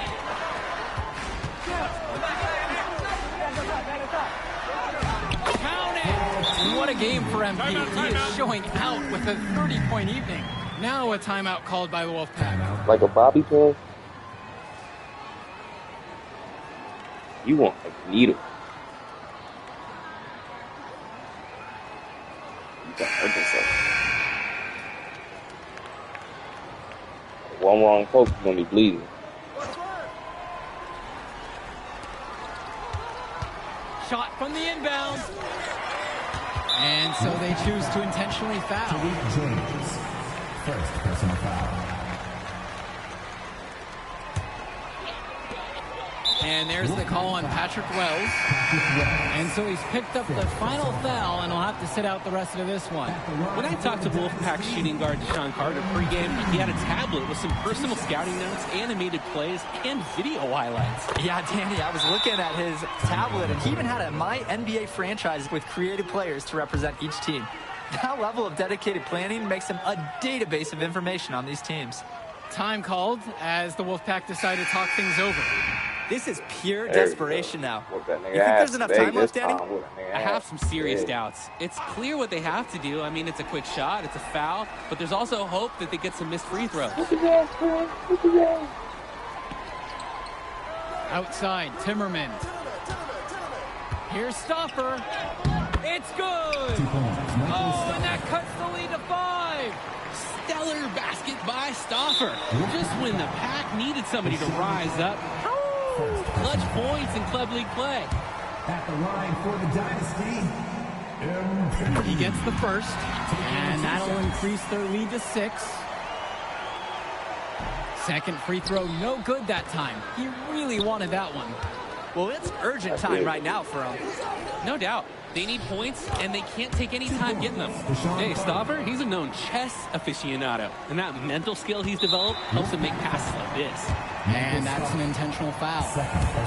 Count it! What a game for MP. He is showing out with a 30-point evening. Now a timeout called by the Wolfpack. Like a bobby pin? You want a needle. You got hurt yourself. One wrong poke, you're going to be bleeding. Shot from the inbound. And so they choose to intentionally foul. James, first personal foul. And there's the call on Patrick Wells. And so he's picked up the final foul, and he'll have to sit out the rest of this one. When I talked to Wolfpack shooting guard Deshaun Carter pregame, he had a tablet with some personal scouting notes, animated plays, and video highlights. Yeah, Danny, I was looking at his tablet, and he even had a My NBA franchise with creative players to represent each team. That level of dedicated planning makes him a database of information on these teams. Time called as the Wolfpack decide to talk things over. This is pure desperation now. You think there's there's enough time left, Danny? I have some serious doubts. It's clear what they have to do. I mean, it's a quick shot, it's a foul, but there's also hope that they get some missed free throws. Outside, Timmerman. Here's Stoffer. It's good! Oh, and that cuts the lead to 5. Stellar basket by Stoffer. Just when the Pack needed somebody to rise up. Clutch points in club league play. At the line for the Dynasty, He gets the first, and that'll increase their lead to 6. Second free throw, no good that time. He really wanted that one. Well, it's urgent time right now for him. No doubt. They need points, and they can't take any time getting them. Jay Stauffer, he's a known chess aficionado, and that mental skill he's developed helps him make passes like this. And that's an intentional foul.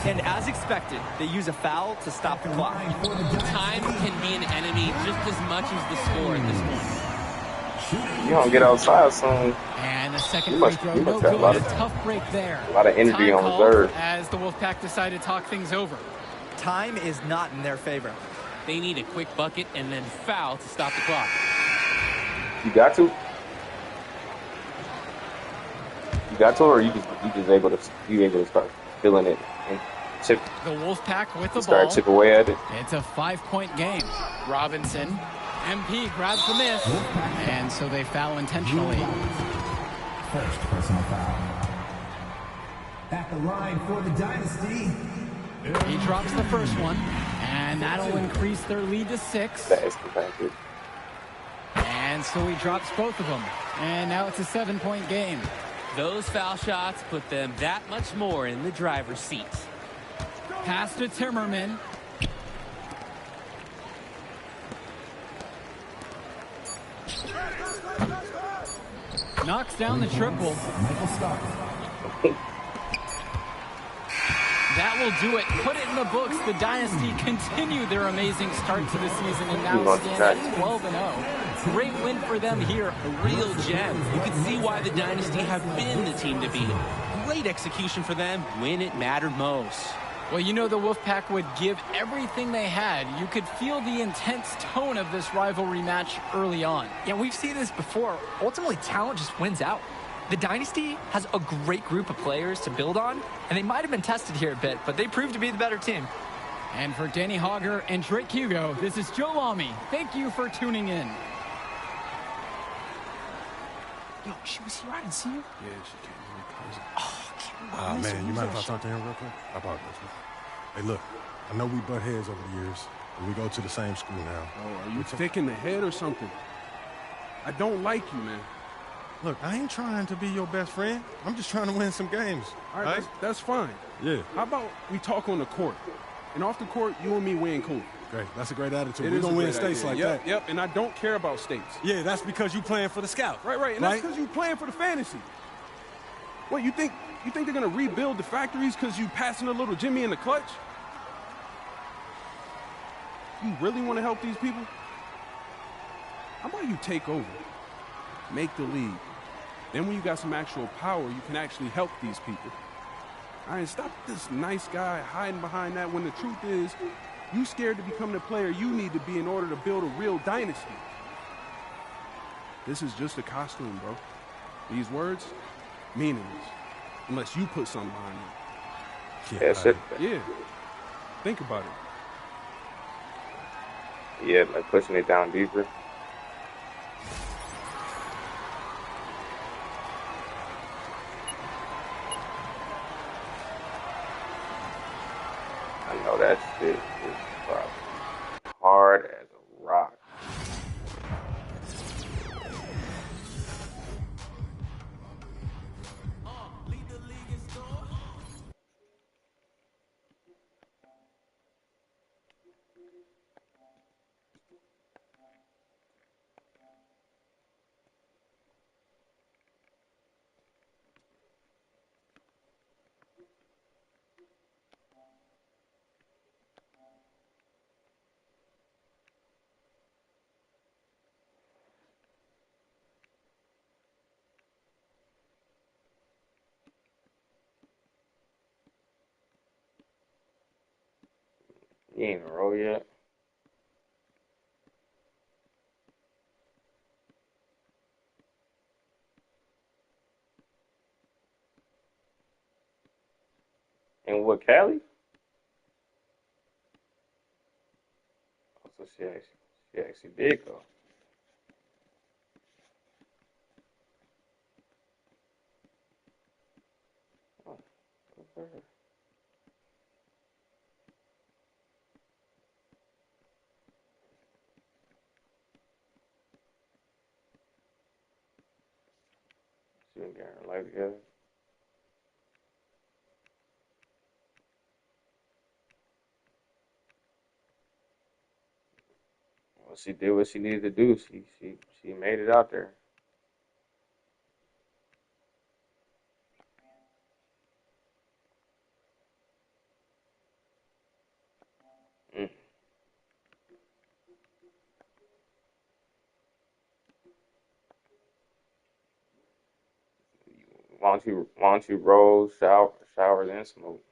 And as expected, they use a foul to stop the clock. Time can be an enemy just as much as the score at this point. You don't get outside soon. And the second free throw, no good. A tough break there. A lot of energy Time on reserve. as the Wolfpack decide to talk things over. Time is not in their favor. They need a quick bucket and then foul to stop the clock. You got to? You got to, or you just able to start feeling it and chip? The Wolfpack with the start ball. Chip away at it. It's a 5-point game. Robinson, MP grabs the miss, and so they foul intentionally. First personal foul. At the line for the Dynasty. He drops the first one, and that'll increase their lead to 6. That's compacted. And so he drops both of them, and now it's a 7-point game. Those foul shots put them that much more in the driver's seat. Pass to Timmerman. Knocks down the triple. That will do it. Put it in the books. The Dynasty continue their amazing start to the season and now stand at 12-0. Great win for them here. A real gem. You can see why the Dynasty have been the team to beat. Great execution for them when it mattered most. Well, you know the Wolfpack would give everything they had. You could feel the intense tone of this rivalry match early on. Yeah, we've seen this before. Ultimately, talent just wins out. The Dynasty has a great group of players to build on, and they might have been tested here a bit, but they proved to be the better team. And for Danny Hogger and Drake Hugo, this is Joe Lamy. Thank you for tuning in. Yo, she was here. I didn't see her. Yeah, she came in crazy. Oh, man, you mind if I talk to him real quick? I apologize, man. Hey, look, I know we butt heads over the years, but we go to the same school now. Oh, are you thick in the head or something? I don't like you, man. Look, I ain't trying to be your best friend. I'm just trying to win some games. All right, that's fine. Yeah. How about we talk on the court? And off the court, you and me win cool. Great. That's a great attitude. We're going to win states like that. Yep, and I don't care about states. Yeah, that's because you playing for the scout. Right. And that's because you playing for the fantasy. What, you think they're going to rebuild the factories because you passing a little Jimmy in the clutch? You really want to help these people? How about you take over? Make the league. Then when you got some actual power, you can actually help these people. All right, stop this nice guy hiding behind that when the truth is you scared to become the player you need to be in order to build a real dynasty. This is just a costume, bro. These words, meaningless, unless you put something behind them. Yeah, shit. Yeah. Think about it. Yeah, like pushing it down deeper. I know that shit is probably hard as a rock. You ain't in a row yet. And what, Cali? Oh, so she actually did go. Oh, good for her. She been getting her life together. Well, she did what she needed to do. She made it out there. Mm. Why don't you roll, shower, then smoke?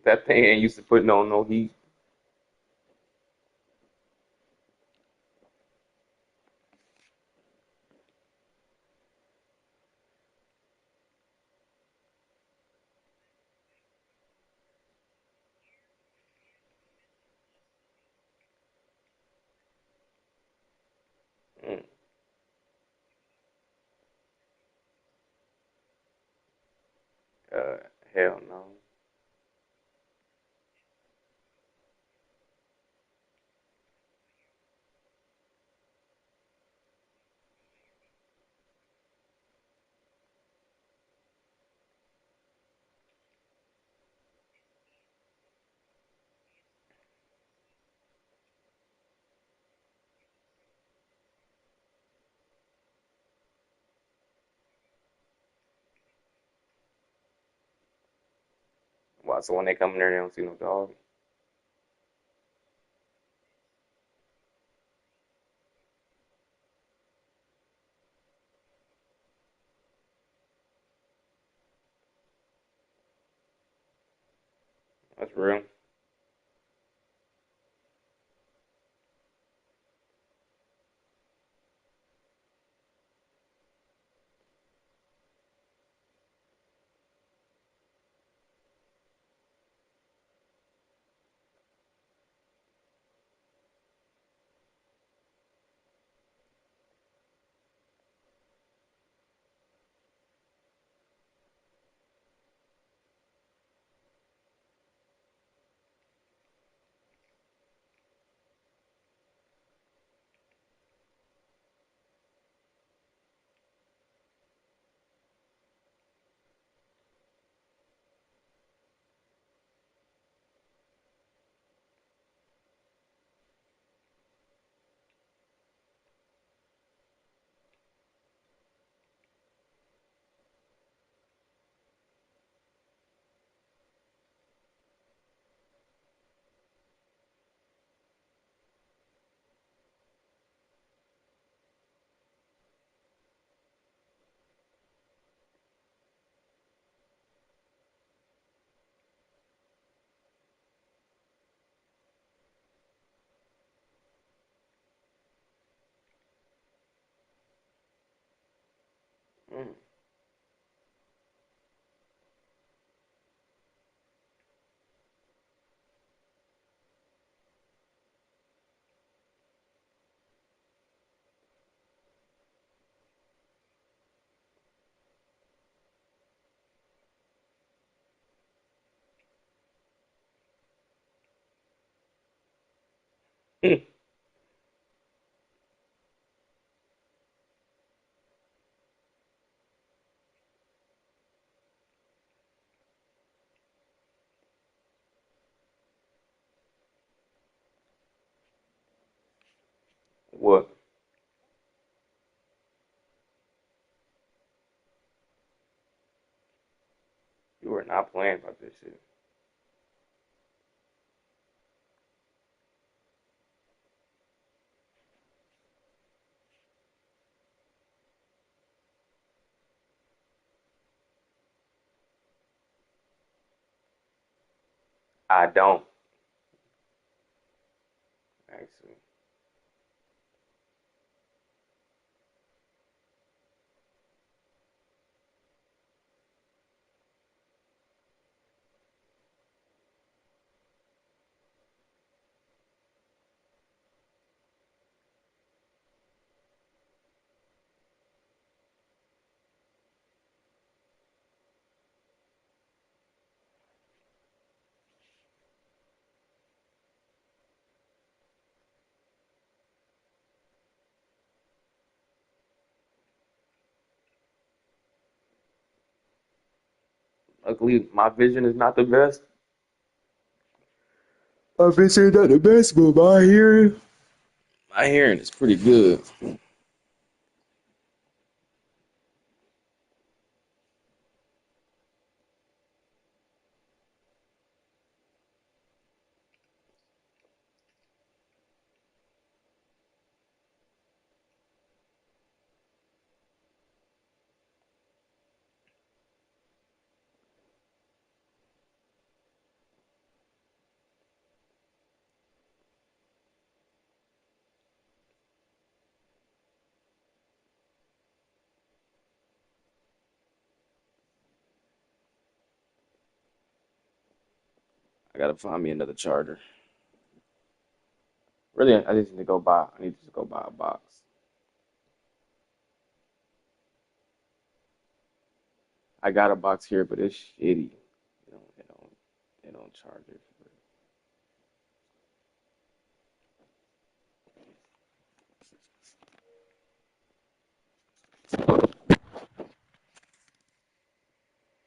That thing ain't used to putting on no heat. Mm. Uh, hell no. Why? So when they come in there, they don't see no dog. That's real. Mm. What? You are not playing about this shit. I don't actually. Luckily, my vision is not the best. My vision is not the best, but my hearing is pretty good. I gotta find me another charger. Really, I just need to go buy. I need to just go buy a box. I got a box here, but it's shitty. They don't charge it.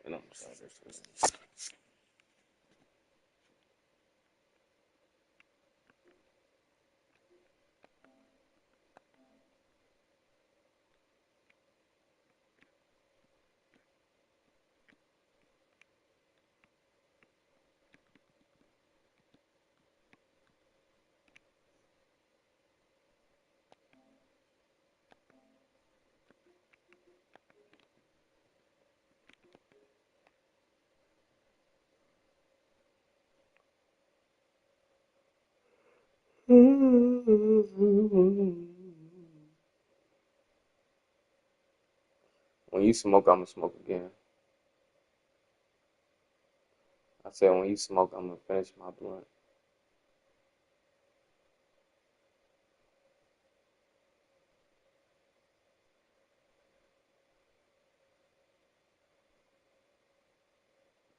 They don't charge it. When you smoke, I'm gonna smoke again. I said when you smoke, I'm gonna finish my blunt.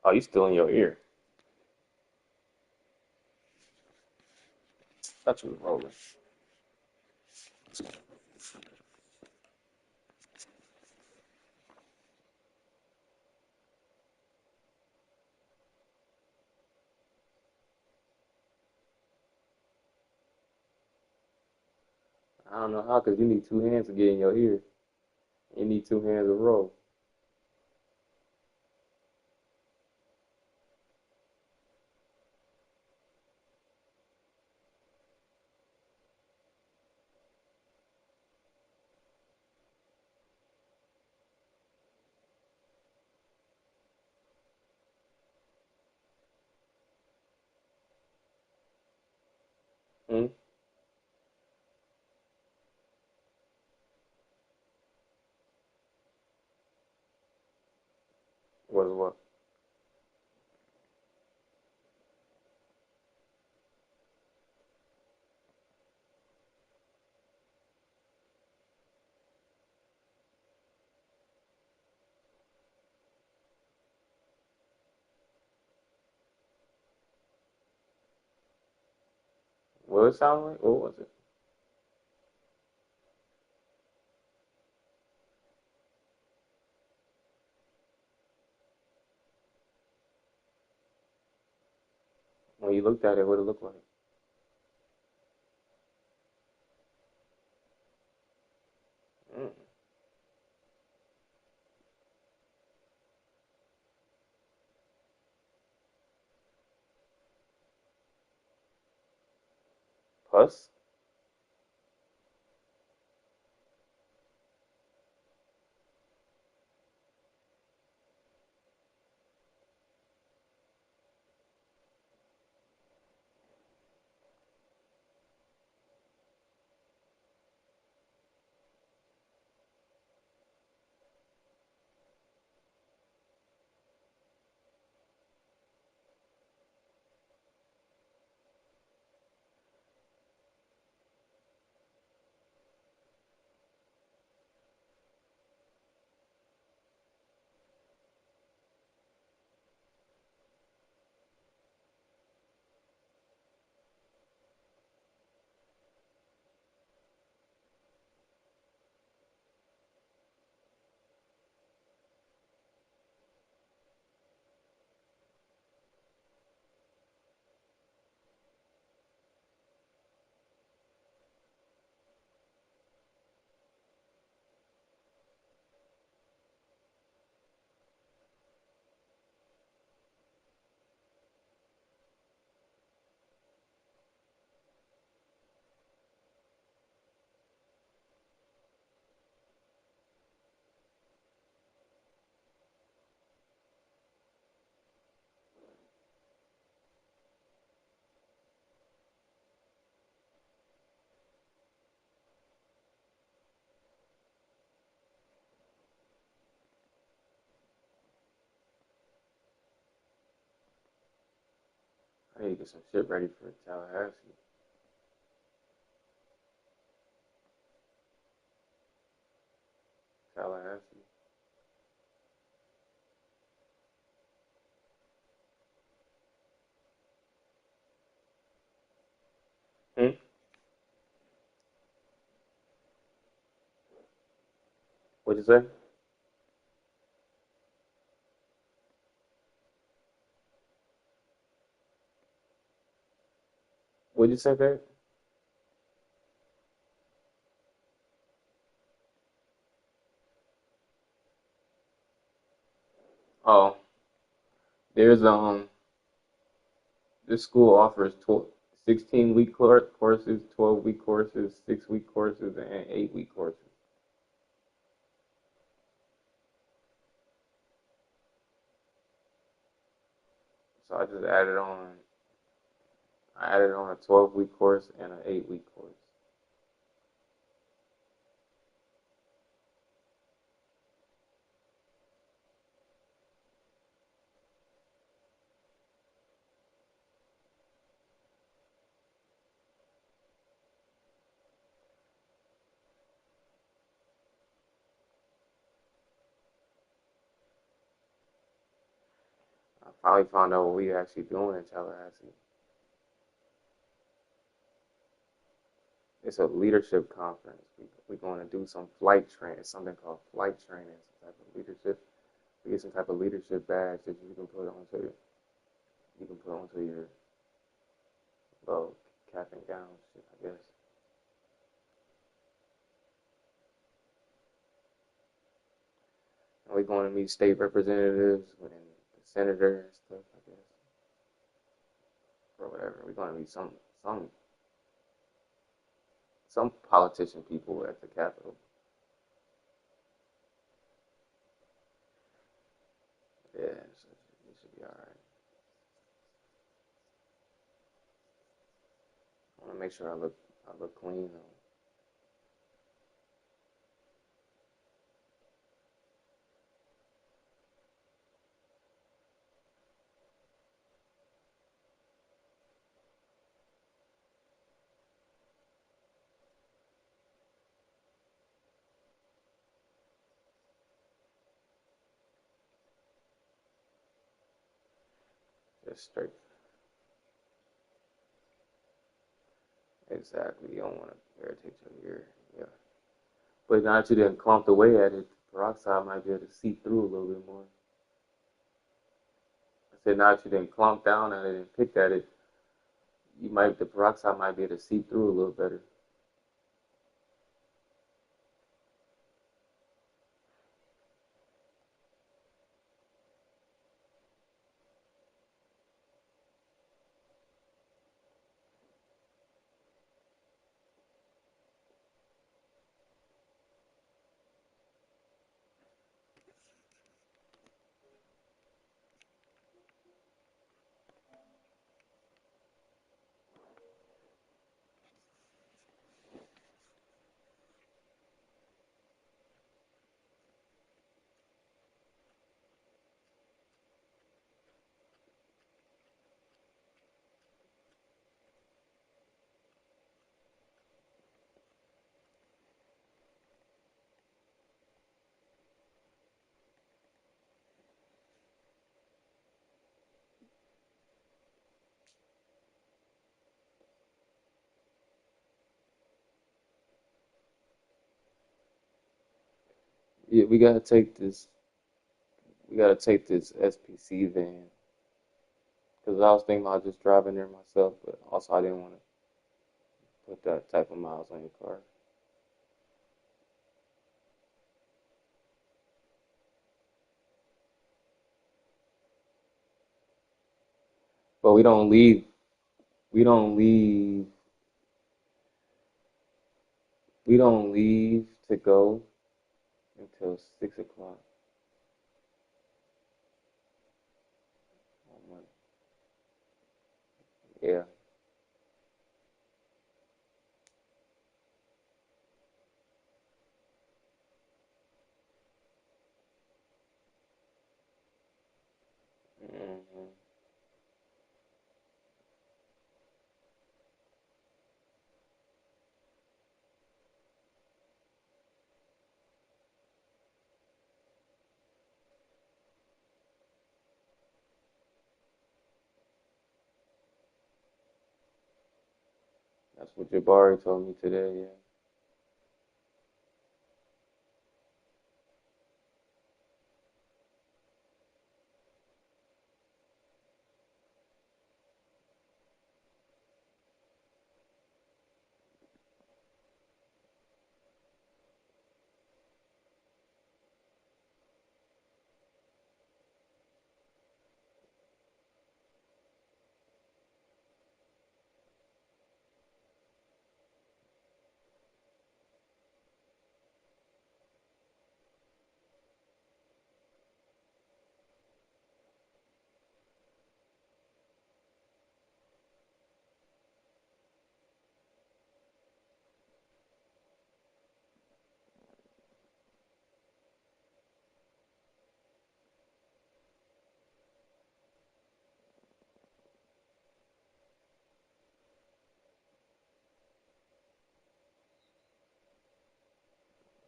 Oh, you still in your ear? Thought you was rolling. I don't know how, cause you need two hands to get in your ear. You need two hands to roll. Hmm? What is what? What it sound like? What was it? When you looked at it, what it looked like? Mm. Pus? I need to get some shit ready for Tallahassee. Tallahassee. Hmm? What'd you say? What'd you say, babe? Oh, there's this school offers 16-week courses, 12-week courses, 6-week courses, and 8-week courses. So I just added on. I added on a 12-week course and an 8-week course. I finally found out what we actually doing in Tallahassee. It's a leadership conference. We're going to do some flight training, something called flight training, some type of leadership. We get some type of leadership badge that you can put onto your little cap and gown shit, I guess. And we're going to meet state representatives and the senator and stuff, I guess, or whatever. We're going to meet some politician people at the Capitol. Yeah, so it should be all right. I want to make sure I look clean though. Just straight. Exactly. You don't want to irritate your ear. Yeah. But now that you didn't clump away at it, the peroxide might be able to seep through a little bit more. I said now that you didn't clump down at it and picked at it, the peroxide might be able to seep through a little better. Yeah, we gotta take this. We gotta take this SPC van because I was thinking about just driving there myself, but also I didn't want to put that type of miles on your car. But we don't leave. We don't leave. We don't leave to go until 6 o'clock. Yeah. Hmm. That's what Jabari told me today, yeah.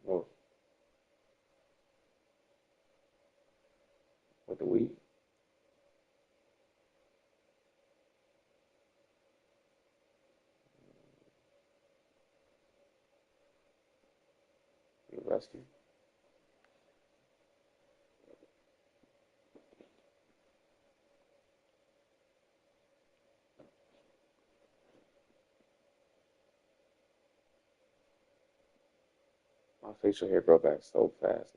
Well, with the weed. You rusty. My facial hair grow back so fast.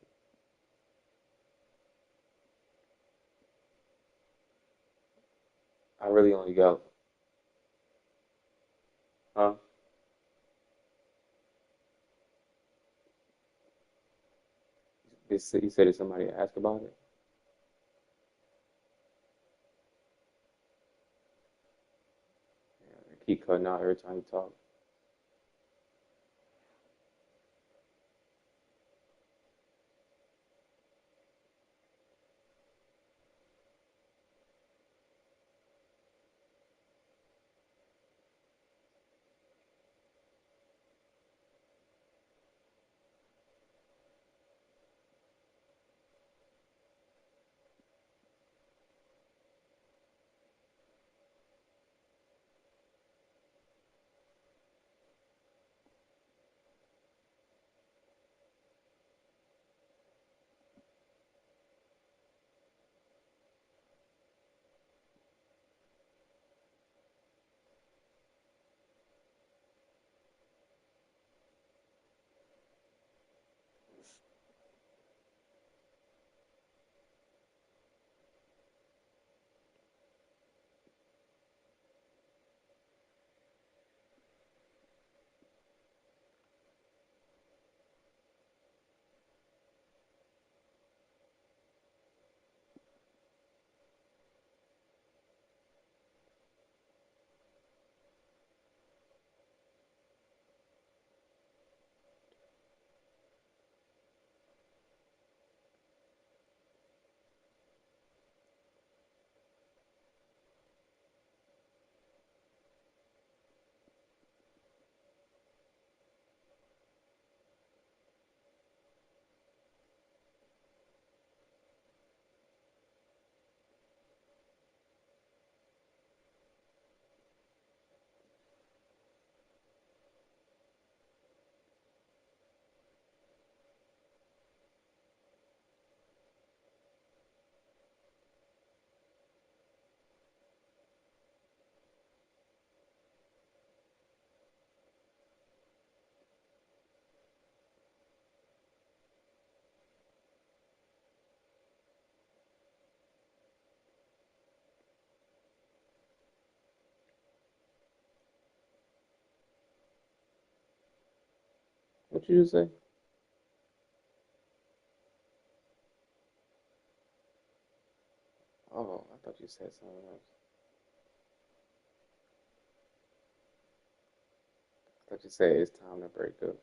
I really only got, huh? You said if somebody asked about it. Yeah, I keep cutting out every time you talk. What you just say? Oh, I thought you said something else. I thought you said it's time to break up.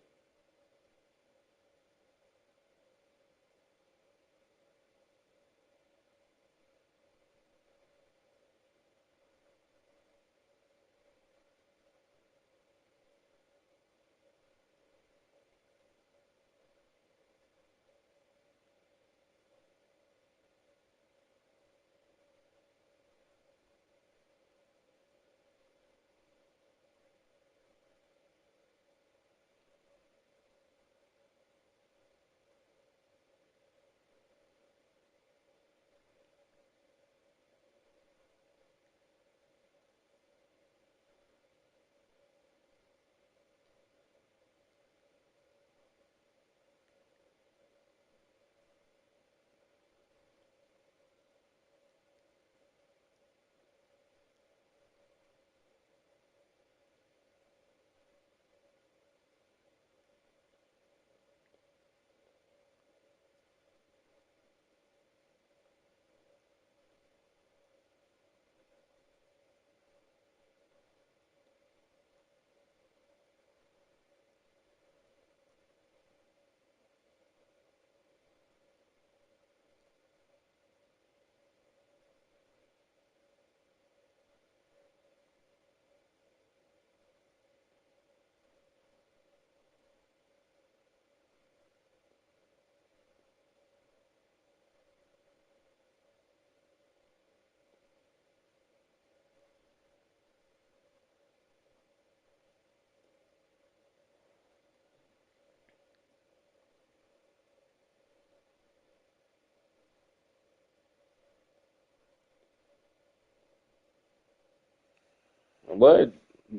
What?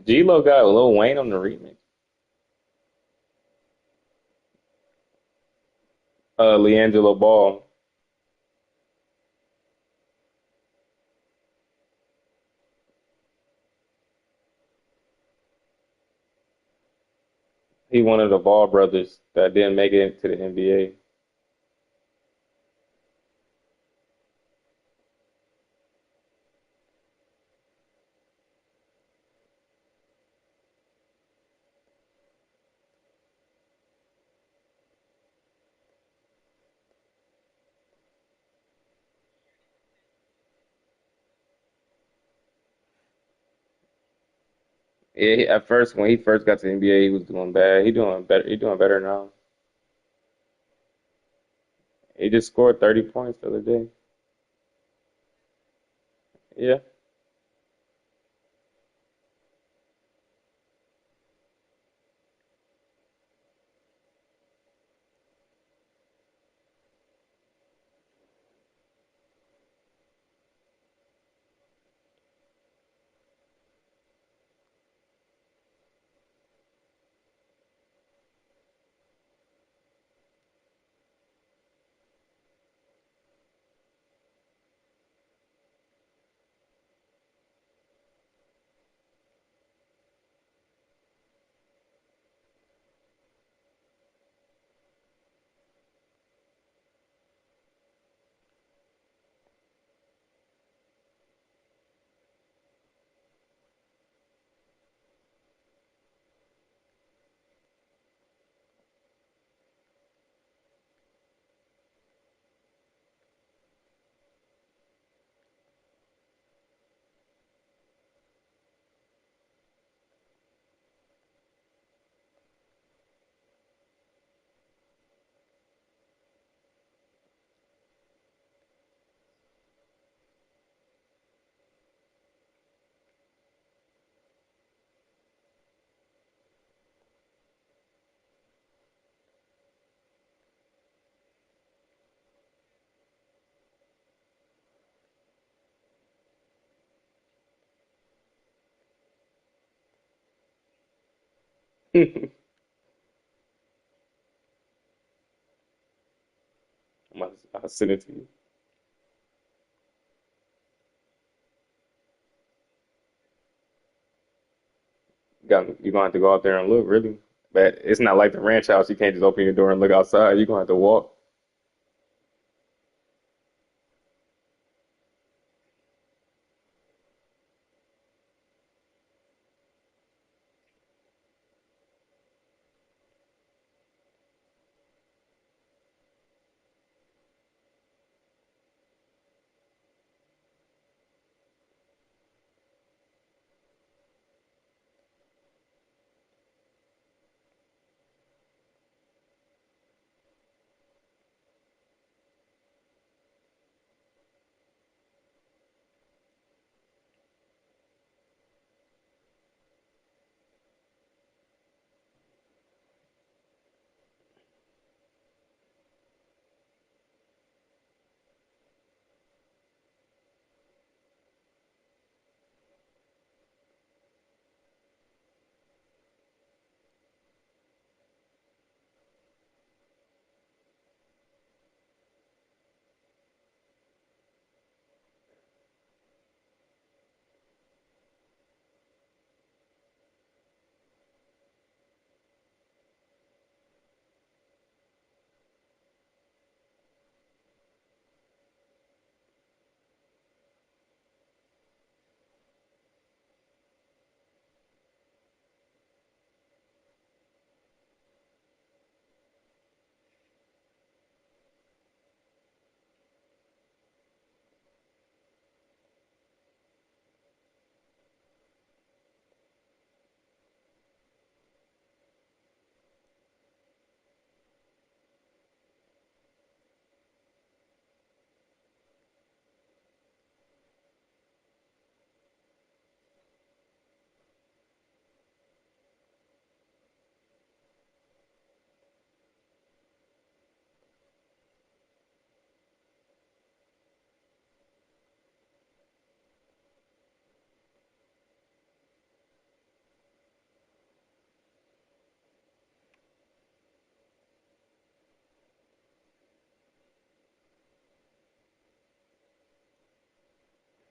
G-Lo got Lil Wayne on the remix. LiAngelo Ball. He one of the Ball brothers that didn't make it into the NBA. Yeah, at first when he first got to the NBA, he was doing bad. He doing better. He doing better now. He just scored 30 points the other day. Yeah. I'll send it to you. You're gonna have to go out there and look, really. But it's not like the ranch house. You can't just open your door and look outside. You're gonna have to walk.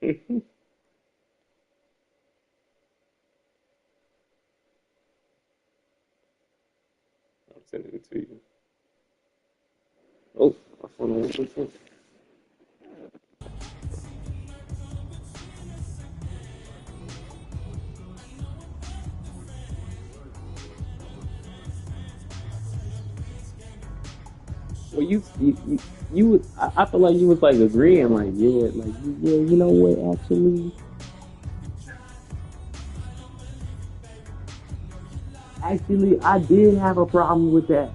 I'm sending it to you. Oh, my phone went to sleep. Well, you was, I feel like you was like agreeing, like, yeah, like, yeah, you know what, actually, I did have a problem with that.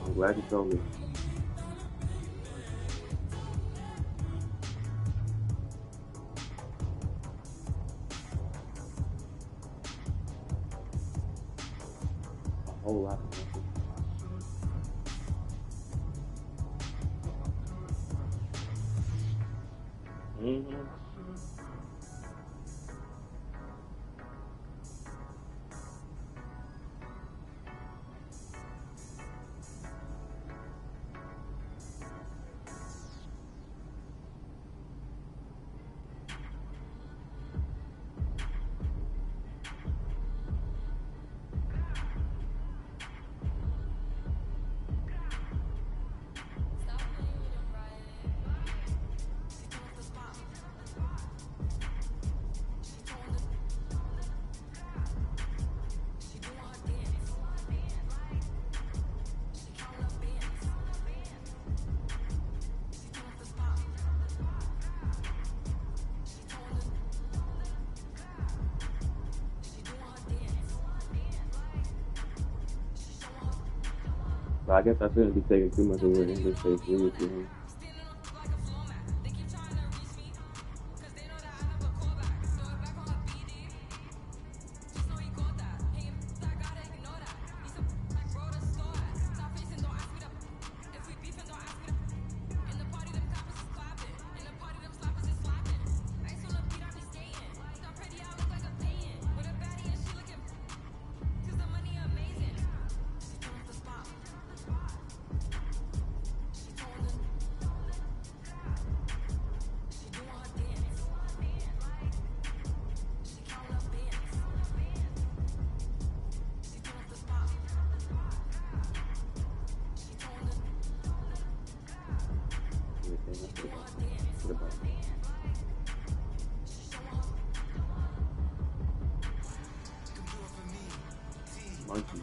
I'm glad you told me. A whole lot of nothing. Mm-hmm. But I guess I shouldn't be taking too much of what English say seriously. Monkey.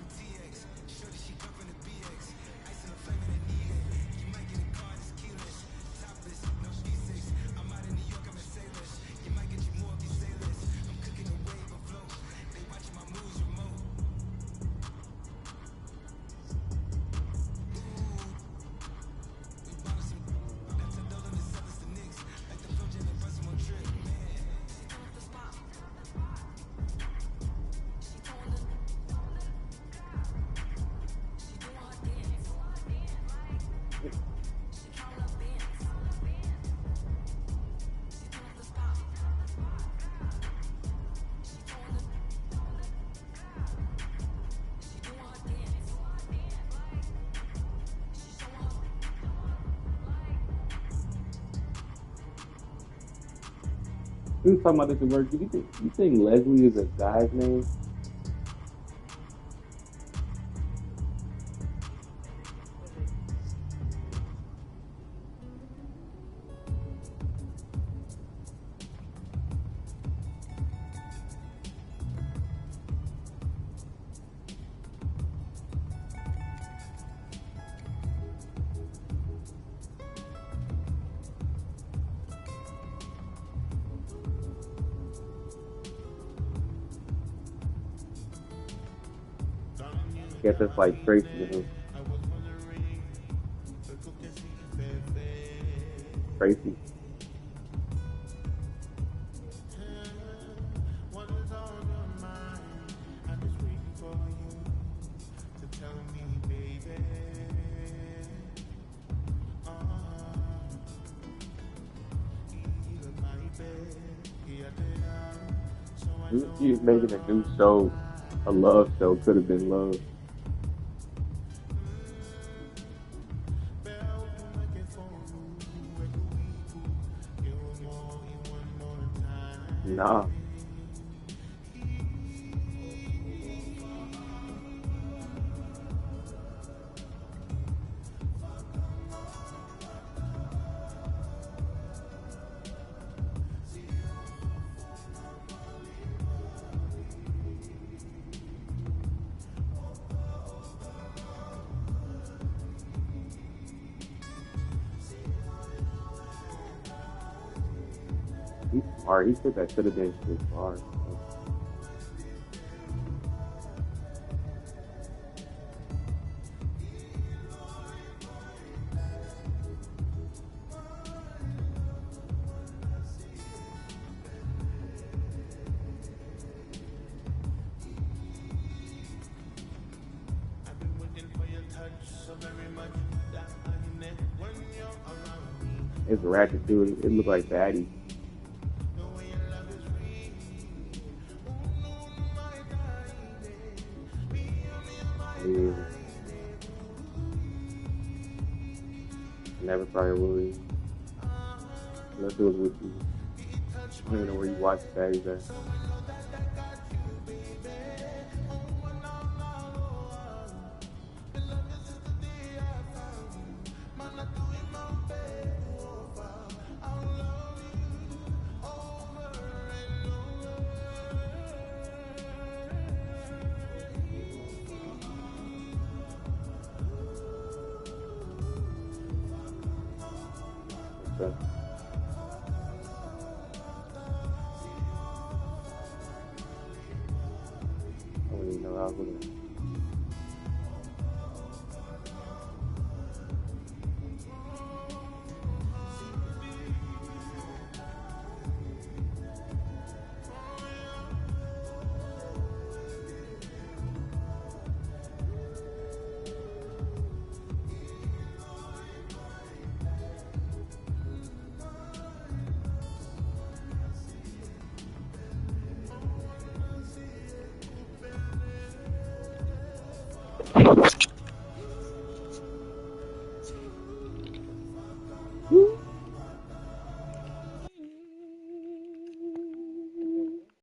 We was talking about this at work. You think Leslie is a guy's name? I guess it's like Tracy to him. crazy. He was making a new show, a love show. Could have been love. Nah. He's smart. He said that should have been his bar. It's ratchet too. It looked like Batty. Yeah. Never probably will. Let's do it with you. I don't even know where you watch Batty's at. Okay. I don't even know how I was looking.